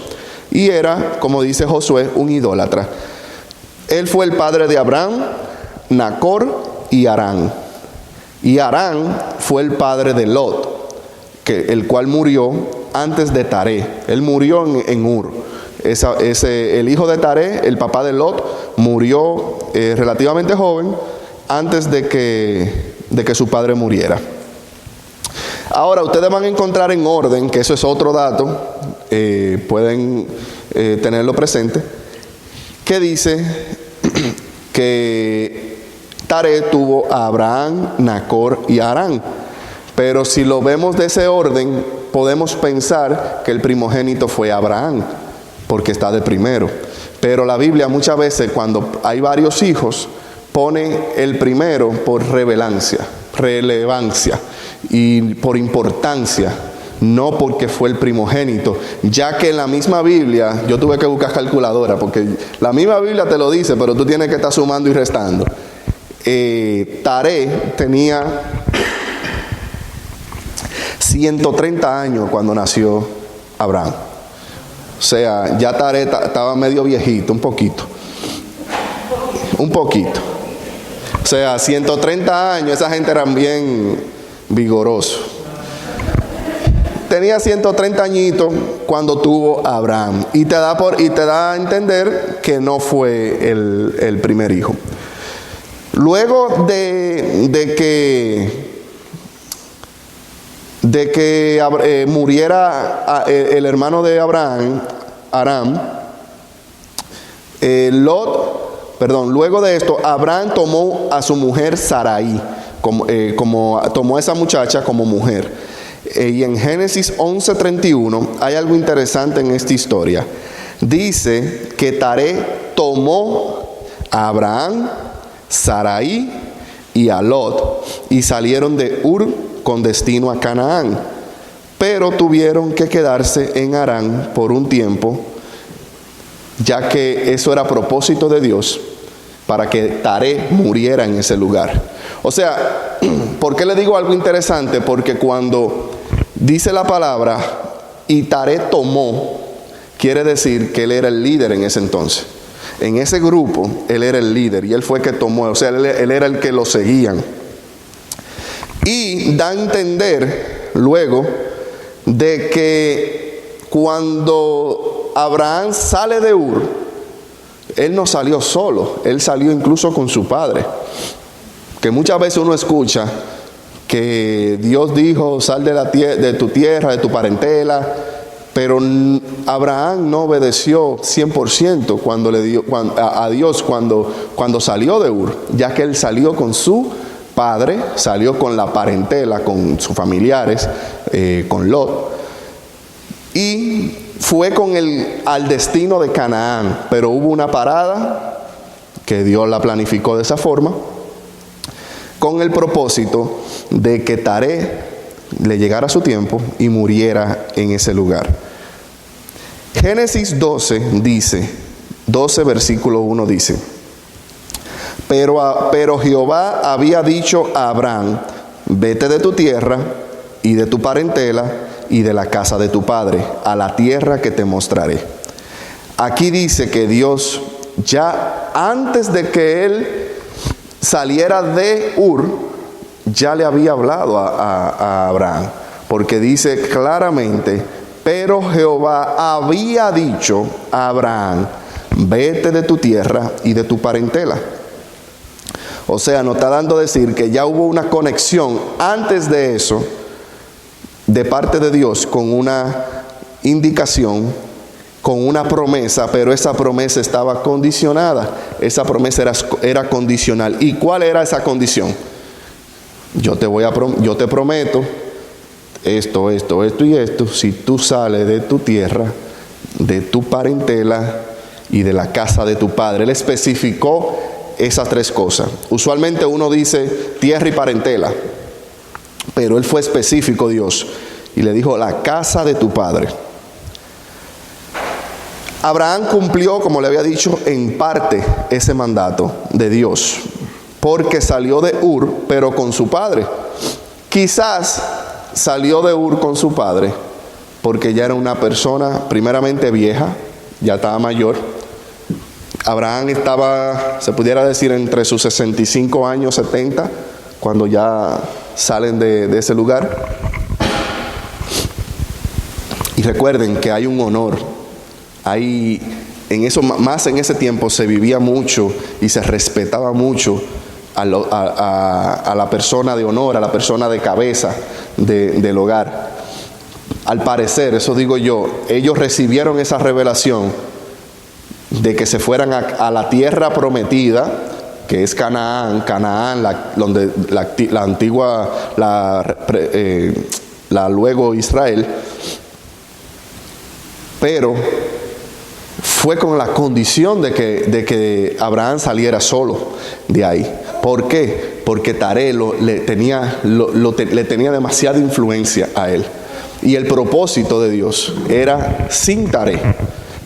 Y era, como dice Josué, un idólatra. Él fue el padre de Abraham, Nacor y Harán. Y Harán fue el padre de Lot, el cual murió antes de Taré. Él murió en Ur. El hijo de Taré, el papá de Lot, murió relativamente joven antes de que su padre muriera. Ahora, ustedes van a encontrar en orden, que eso es otro dato, pueden tenerlo presente, que dice que Taré tuvo a Abraham, Nacor y Harán. Pero si lo vemos de ese orden, podemos pensar que el primogénito fue Abraham, porque está de primero. Pero la Biblia muchas veces, cuando hay varios hijos, pone el primero por relevancia y por importancia, no porque fue el primogénito, ya que en la misma Biblia, yo tuve que buscar calculadora, porque la misma Biblia te lo dice, pero tú tienes que estar sumando y restando. Taré tenía 130 años cuando nació Abraham. O sea, ya Taré estaba medio viejito, un poquito. O sea, 130 años, esa gente eran bien vigorosos. Tenía 130 añitos cuando tuvo a Abraham. Y te da a entender que no fue el primer hijo. Luego de que muriera el hermano de Abraham, Aram, luego de esto, Abraham tomó a su mujer Sarai, tomó a esa muchacha como mujer. Y en Génesis 11:31 hay algo interesante en esta historia. Dice que Taré tomó a Abraham, Sarai y a Lot y salieron de Ur con destino a Canaán, pero tuvieron que quedarse en Harán por un tiempo, ya que eso era propósito de Dios para que Taré muriera en ese lugar. O sea, ¿por qué le digo algo interesante? Porque cuando dice la palabra y Taré tomó, quiere decir que él era el líder en ese entonces. En ese grupo, él era el líder y él fue el que tomó, o sea, él era el que lo seguían. Y da a entender luego de que cuando Abraham sale de Ur, él no salió solo, él salió incluso con su padre. Que muchas veces uno escucha que Dios dijo, sal de tu tierra, de tu parentela. Pero Abraham no obedeció 100% a Dios cuando salió de Ur, ya que él salió con su padre, salió con la parentela, con sus familiares, con Lot, y fue al destino de Canaán. Pero hubo una parada que Dios la planificó de esa forma, con el propósito de que Taré le llegara su tiempo y muriera en ese lugar. Génesis 12 versículo 1 dice: pero Jehová había dicho a Abraham, vete de tu tierra y de tu parentela y de la casa de tu padre, a la tierra que te mostraré. Aquí dice que Dios, ya antes de que él saliera de Ur, ya le había hablado a Abraham, porque dice claramente, pero Jehová había dicho a Abraham, vete de tu tierra y de tu parentela. O sea, nos está dando a decir que ya hubo una conexión antes de eso, de parte de Dios, con una indicación, con una promesa, pero esa promesa estaba condicionada. Esa promesa era condicional. ¿Y cuál era esa condición? Yo te prometo esto y esto, si tú sales de tu tierra, de tu parentela y de la casa de tu padre. Él especificó esas tres cosas. Usualmente uno dice tierra y parentela, pero él fue específico, Dios, y le dijo la casa de tu padre. Abraham cumplió, como le había dicho, en parte ese mandato de Dios. porque salió de Ur, pero con su padre. Quizás salió de Ur con su padre, porque ya era una persona primeramente vieja, ya estaba mayor. Abraham estaba, se pudiera decir, entre sus 65 años, 70, cuando ya salen de ese lugar. Y recuerden que hay un honor, más en ese tiempo se vivía mucho y se respetaba mucho a la persona de honor, a la persona de cabeza del hogar. Al parecer, eso digo yo, ellos recibieron esa revelación de que se fueran a la tierra prometida, que es Canaán, donde la antigua, luego Israel. Pero fue con la condición de que Abraham saliera solo de ahí. ¿Por qué? Porque Taré le tenía demasiada influencia a él. Y el propósito de Dios era sin Taré.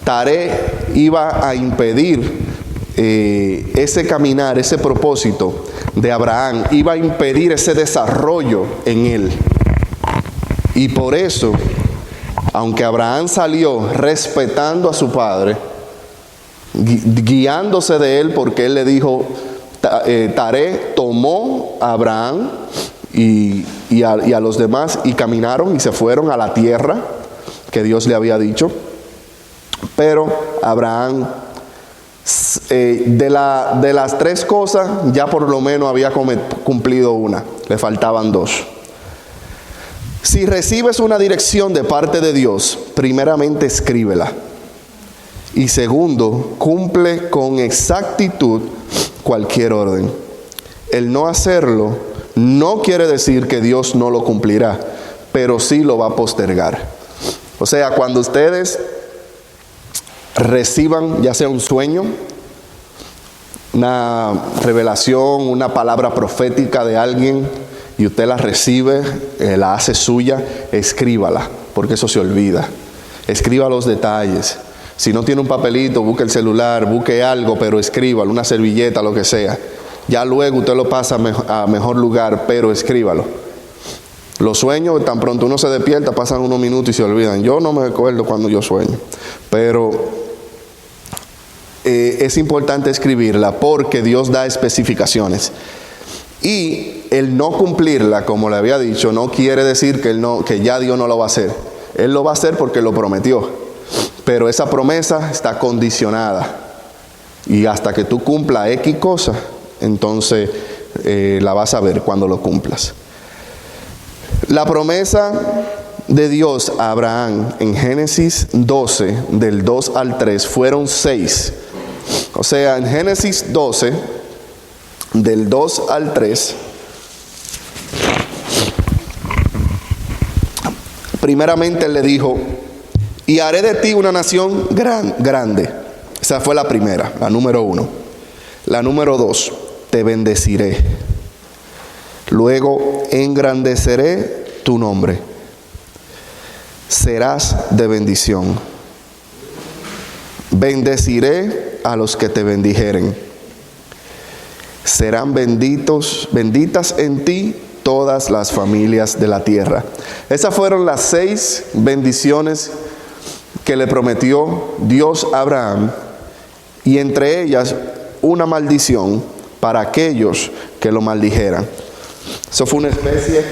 Taré iba a impedir ese caminar, ese propósito de Abraham. Iba a impedir ese desarrollo en él. Y por eso, aunque Abraham salió respetando a su padre, guiándose de él, porque él le dijo, Taré tomó a Abraham y a los demás y caminaron y se fueron a la tierra que Dios le había dicho. Pero Abraham, de las tres cosas, ya por lo menos había cumplido una, le faltaban dos. Si recibes una dirección de parte de Dios, primeramente escríbela. Y segundo, cumple con exactitud cualquier orden. El no hacerlo no quiere decir que Dios no lo cumplirá, pero sí lo va a postergar. O sea, cuando ustedes reciban ya sea un sueño, una revelación, una palabra profética de alguien, y usted la recibe, la hace suya, escríbala, porque eso se olvida. Escriba los detalles. Si no tiene un papelito, busque el celular, busque algo, pero escríbalo, una servilleta, lo que sea. Ya luego usted lo pasa a mejor lugar, pero escríbalo. Los sueños, tan pronto uno se despierta, pasan unos minutos y se olvidan. Yo no me acuerdo cuando yo sueño, pero es importante escribirla porque Dios da especificaciones. Y el no cumplirla, como le había dicho, no quiere decir que ya Dios no lo va a hacer. Él lo va a hacer porque lo prometió. Pero esa promesa está condicionada. Y hasta que tú cumplas X cosa, entonces la vas a ver cuando lo cumplas. La promesa de Dios a Abraham en Génesis 12, del 2 al 3, fueron 6. O sea, en Génesis 12... del 2 al 3, primeramente él le dijo, y haré de ti una nación grande. Esa fue la primera, la número 1. La número 2, te bendeciré. Luego, engrandeceré tu nombre. Serás de bendición. Bendeciré a los que te bendijeren. Serán benditas en ti todas las familias de la tierra. Esas fueron las 6 bendiciones que le prometió Dios a Abraham, y entre ellas una maldición para aquellos que lo maldijeran. Eso fue una especie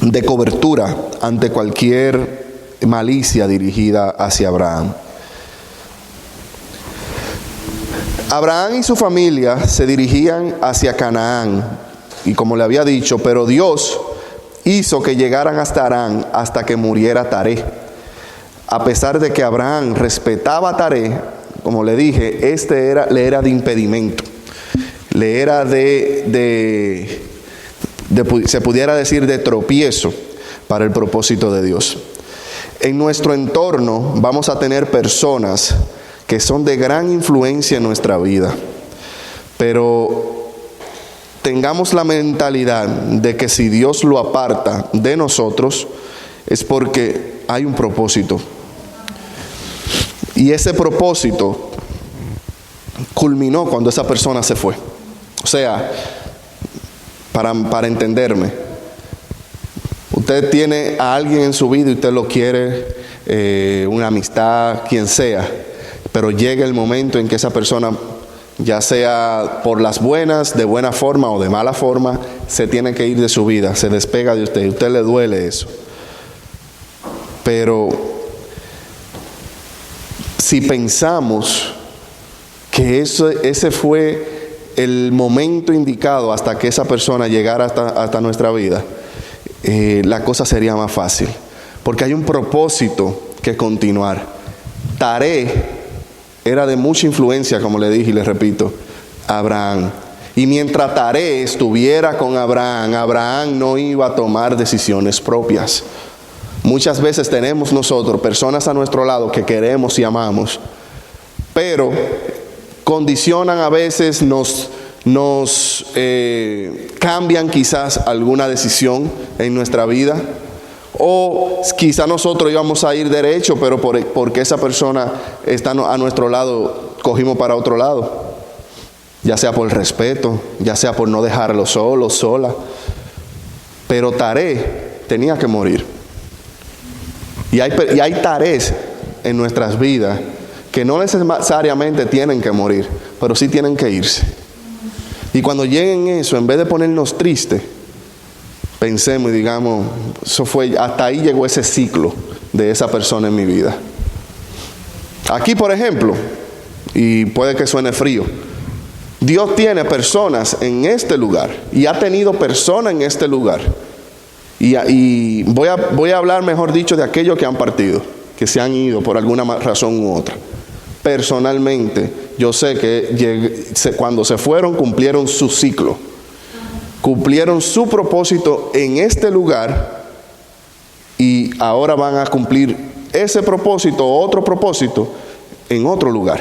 de cobertura ante cualquier malicia dirigida hacia Abraham. Abraham y su familia se dirigían hacia Canaán, y como le había dicho, pero Dios hizo que llegaran hasta Harán hasta que muriera Taré. A pesar de que Abraham respetaba a Taré, como le dije, le era de impedimento, le era se pudiera decir de tropiezo para el propósito de Dios. En nuestro entorno vamos a tener personas que son de gran influencia en nuestra vida, pero tengamos la mentalidad de que si Dios lo aparta de nosotros es porque hay un propósito, y ese propósito culminó cuando esa persona se fue. O sea, para entenderme, usted tiene a alguien en su vida y usted lo quiere, una amistad, quien sea, pero llega el momento en que esa persona, ya sea por las buenas, de buena forma o de mala forma, se tiene que ir de su vida, se despega de usted. A usted le duele eso. Pero si pensamos que ese fue el momento indicado hasta que esa persona llegara hasta nuestra vida, la cosa sería más fácil. Porque hay un propósito que continuar. Taré era de mucha influencia, como le dije y le repito, a Abraham. Y mientras Taré estuviera con Abraham, Abraham no iba a tomar decisiones propias. Muchas veces tenemos nosotros personas a nuestro lado que queremos y amamos, pero condicionan a veces, nos cambian quizás alguna decisión en nuestra vida. O quizá nosotros íbamos a ir derecho, pero porque esa persona está a nuestro lado, cogimos para otro lado. Ya sea por respeto, ya sea por no dejarlo solo, sola. Pero Taré tenía que morir. Y hay Tarés en nuestras vidas que no necesariamente tienen que morir, pero sí tienen que irse. Y cuando lleguen eso, en vez de ponernos tristes, pensemos y digamos, hasta ahí llegó ese ciclo de esa persona en mi vida. Aquí, por ejemplo, y puede que suene frío, Dios tiene personas en este lugar y ha tenido personas en este lugar. Y voy a hablar, mejor dicho, de aquellos que han partido, que se han ido por alguna razón u otra. Personalmente, yo sé que cuando se fueron, cumplieron su ciclo. Cumplieron su propósito en este lugar y ahora van a cumplir ese propósito o otro propósito en otro lugar.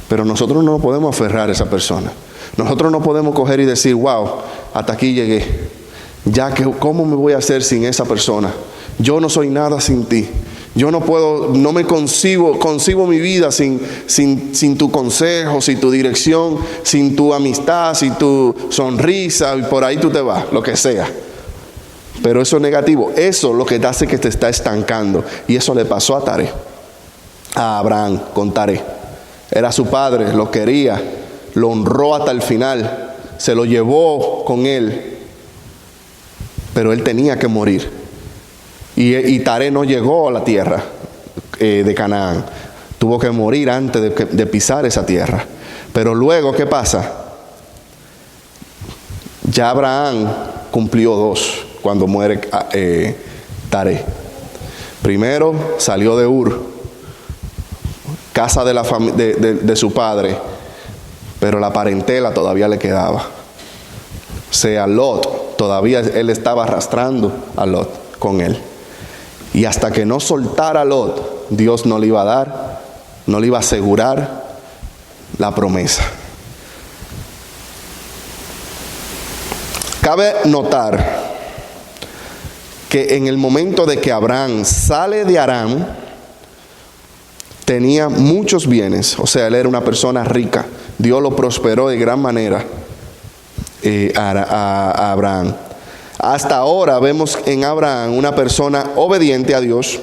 Pero nosotros no nos podemos aferrar a esa persona. Nosotros no podemos coger y decir, wow, hasta aquí llegué. Ya que, ¿cómo me voy a hacer sin esa persona? Yo no soy nada sin ti. Yo no puedo, no me concibo mi vida sin tu consejo, sin tu dirección, sin tu amistad, sin tu sonrisa, y por ahí tú te vas, lo que sea. Pero eso es negativo. Eso es lo que te hace que te está estancando. Y eso le pasó a Taré, a Abraham con Taré. Era su padre, lo quería, lo honró hasta el final, se lo llevó con él. Pero él tenía que morir. Y Taré no llegó a la tierra de Canaán. Tuvo que morir antes de pisar esa tierra. Pero luego, ¿qué pasa? Ya Abraham cumplió 2 cuando muere Taré. Primero salió de Ur, casa de su padre, pero la parentela todavía le quedaba. O sea, Lot, todavía él estaba arrastrando a Lot con él. Y hasta que no soltara a Lot, Dios no le iba a dar, no le iba a asegurar la promesa. Cabe notar que en el momento de que Abraham sale de Aram, tenía muchos bienes, o sea, él era una persona rica. Dios lo prosperó de gran manera a Abraham. Hasta ahora vemos en Abraham una persona obediente a Dios,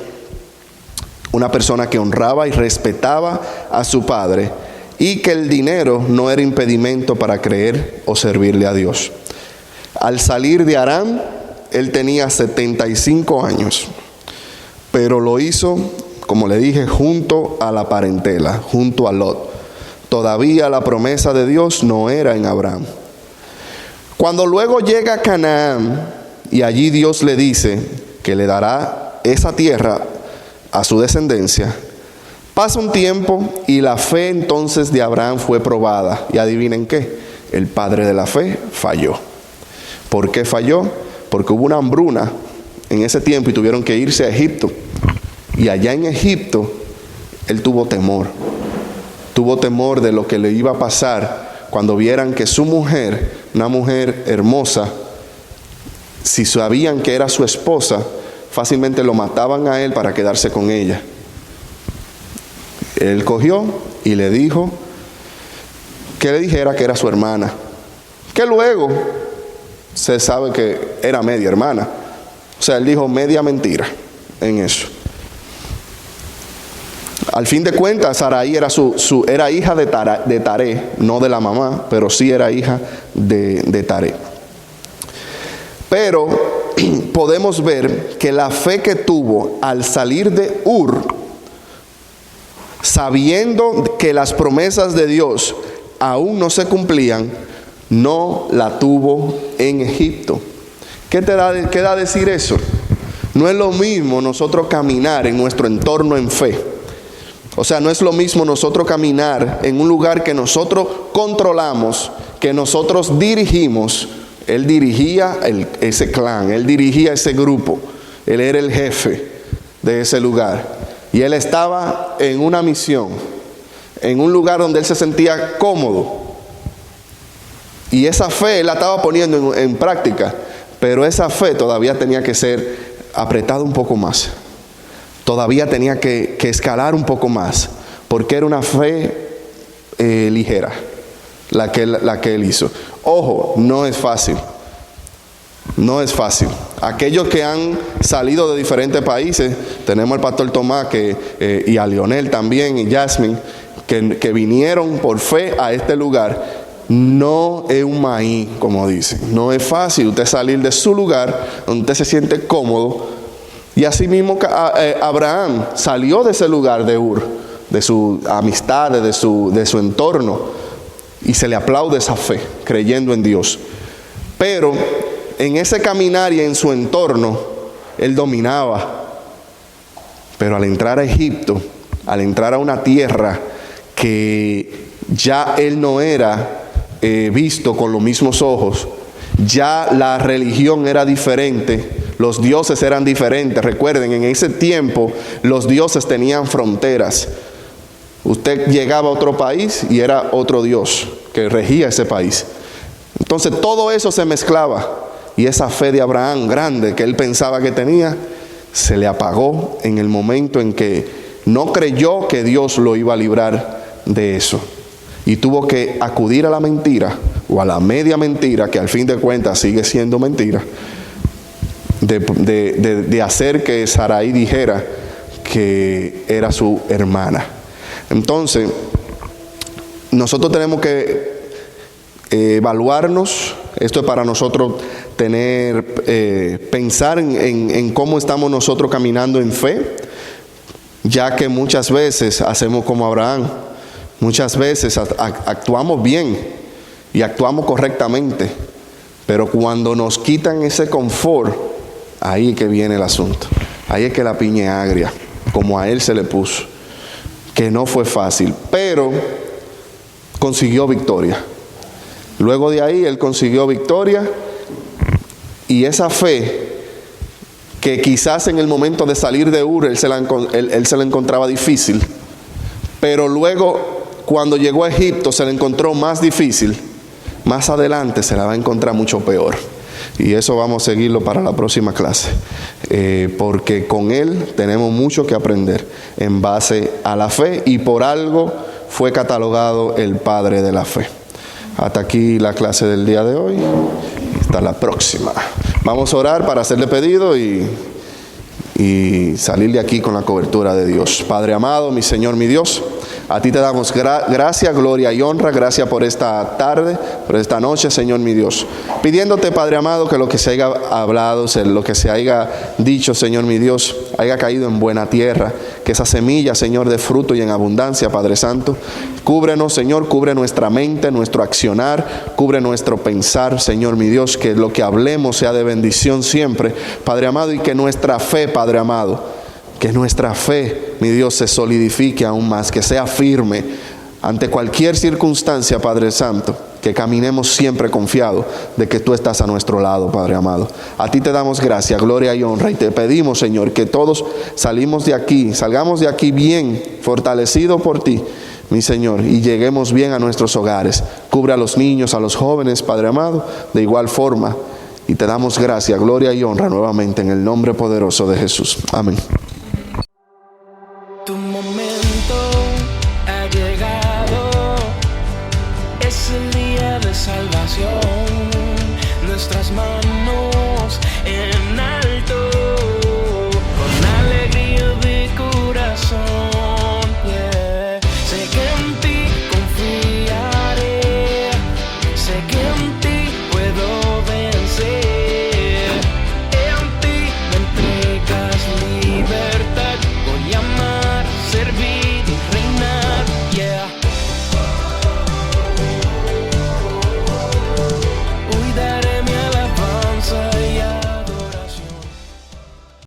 una persona que honraba y respetaba a su padre, y que el dinero no era impedimento para creer o servirle a Dios. Al salir de Aram, él tenía 75 años, pero lo hizo, como le dije, junto a la parentela, junto a Lot. Todavía la promesa de Dios no era en Abraham. Cuando luego llega a Canaán, y allí Dios le dice que le dará esa tierra a su descendencia, pasa un tiempo y la fe entonces de Abraham fue probada. Y adivinen qué, el padre de la fe falló. ¿Por qué falló? Porque hubo una hambruna en ese tiempo y tuvieron que irse a Egipto. Y allá en Egipto, él tuvo temor. Tuvo temor de lo que le iba a pasar cuando vieran que su mujer, una mujer hermosa, si sabían que era su esposa, fácilmente lo mataban a él para quedarse con ella. Él cogió y le dijo que le dijera que era su hermana. que luego se sabe que era media hermana. O sea, él dijo media mentira en eso. Al fin de cuentas, Sarai era hija de Taré, no de la mamá, pero sí era hija de Taré. Pero podemos ver que la fe que tuvo al salir de Ur, sabiendo que las promesas de Dios aún no se cumplían, no la tuvo en Egipto. ¿Qué da a decir eso? No es lo mismo nosotros caminar en nuestro entorno en fe. O sea, no es lo mismo nosotros caminar en un lugar que nosotros controlamos, que nosotros dirigimos. Él dirigía ese clan, él dirigía ese grupo, él era el jefe de ese lugar. Y él estaba en una misión, en un lugar donde él se sentía cómodo. Y esa fe él la estaba poniendo en práctica, pero esa fe todavía tenía que ser apretada un poco más. Todavía tenía que escalar un poco más, porque era una fe ligera la que él hizo. Ojo, no es fácil. No es fácil. Aquellos que han salido de diferentes países, tenemos al pastor Tomás y a Lionel también y Jasmine, que vinieron por fe a este lugar. No es un maíz, como dicen. No es fácil usted salir de su lugar, donde usted se siente cómodo. Y así mismo Abraham salió de ese lugar de Ur, de su amistad, de su entorno, y se le aplaude esa fe, creyendo en Dios. Pero en ese caminar y en su entorno, él dominaba. Pero al entrar a Egipto, al entrar a una tierra que ya él no era visto con los mismos ojos, ya la religión era diferente, los dioses eran diferentes. Recuerden, en ese tiempo los dioses tenían fronteras. Usted llegaba a otro país y era otro dios que regía ese país. Entonces todo eso se mezclaba, y esa fe de Abraham grande que él pensaba que tenía, se le apagó en el momento en que no creyó que Dios lo iba a librar de eso, y tuvo que acudir a la mentira, o a la media mentira, que al fin de cuentas sigue siendo mentira, de hacer que Sarai dijera que era su hermana. Entonces, nosotros tenemos que evaluarnos. Esto es para nosotros pensar en cómo estamos nosotros caminando en fe, ya que muchas veces hacemos como Abraham. Muchas veces actuamos bien y actuamos correctamente, pero cuando nos quitan ese confort, ahí es que viene el asunto. Ahí es que la piña es agria, como a él se le puso, que no fue fácil, pero consiguió victoria. Luego de ahí él consiguió victoria, y esa fe que quizás en el momento de salir de Ur él se la encontraba difícil, pero luego cuando llegó a Egipto se la encontró más difícil, más adelante se la va a encontrar mucho peor. Y eso vamos a seguirlo para la próxima clase, porque con él tenemos mucho que aprender en base a la fe, y por algo fue catalogado el padre de la fe. Hasta aquí la clase del día de hoy. Hasta la próxima. Vamos a orar para hacerle pedido y salir de aquí con la cobertura de Dios. Padre amado, mi Señor, mi Dios, a ti te damos gracia, gloria y honra. Gracias por esta tarde, por esta noche, Señor mi Dios. Pidiéndote, Padre amado, que lo que se haya hablado, lo que se haya dicho, Señor mi Dios, haya caído en buena tierra. Que esa semilla, Señor, dé fruto y en abundancia, Padre Santo. Cúbrenos, Señor, cubre nuestra mente, nuestro accionar, cubre nuestro pensar, Señor mi Dios. Que lo que hablemos sea de bendición siempre, Padre amado, y que nuestra fe, Padre amado, que nuestra fe, mi Dios, se solidifique aún más, que sea firme ante cualquier circunstancia, Padre Santo, que caminemos siempre confiados de que tú estás a nuestro lado, Padre amado. A ti te damos gracia, gloria y honra, y te pedimos, Señor, que todos salgamos de aquí bien, fortalecidos por ti, mi Señor, y lleguemos bien a nuestros hogares. Cubre a los niños, a los jóvenes, Padre amado, de igual forma, y te damos gracia, gloria y honra nuevamente en el nombre poderoso de Jesús. Amén. Tu momento ha llegado, es es el día de salvación, nuestras manos en alto, con alegría de corazón, yeah. Sé que en ti confiaré, sé que en ti puedo vencer, en ti me entregas libertad, voy a amar, servir.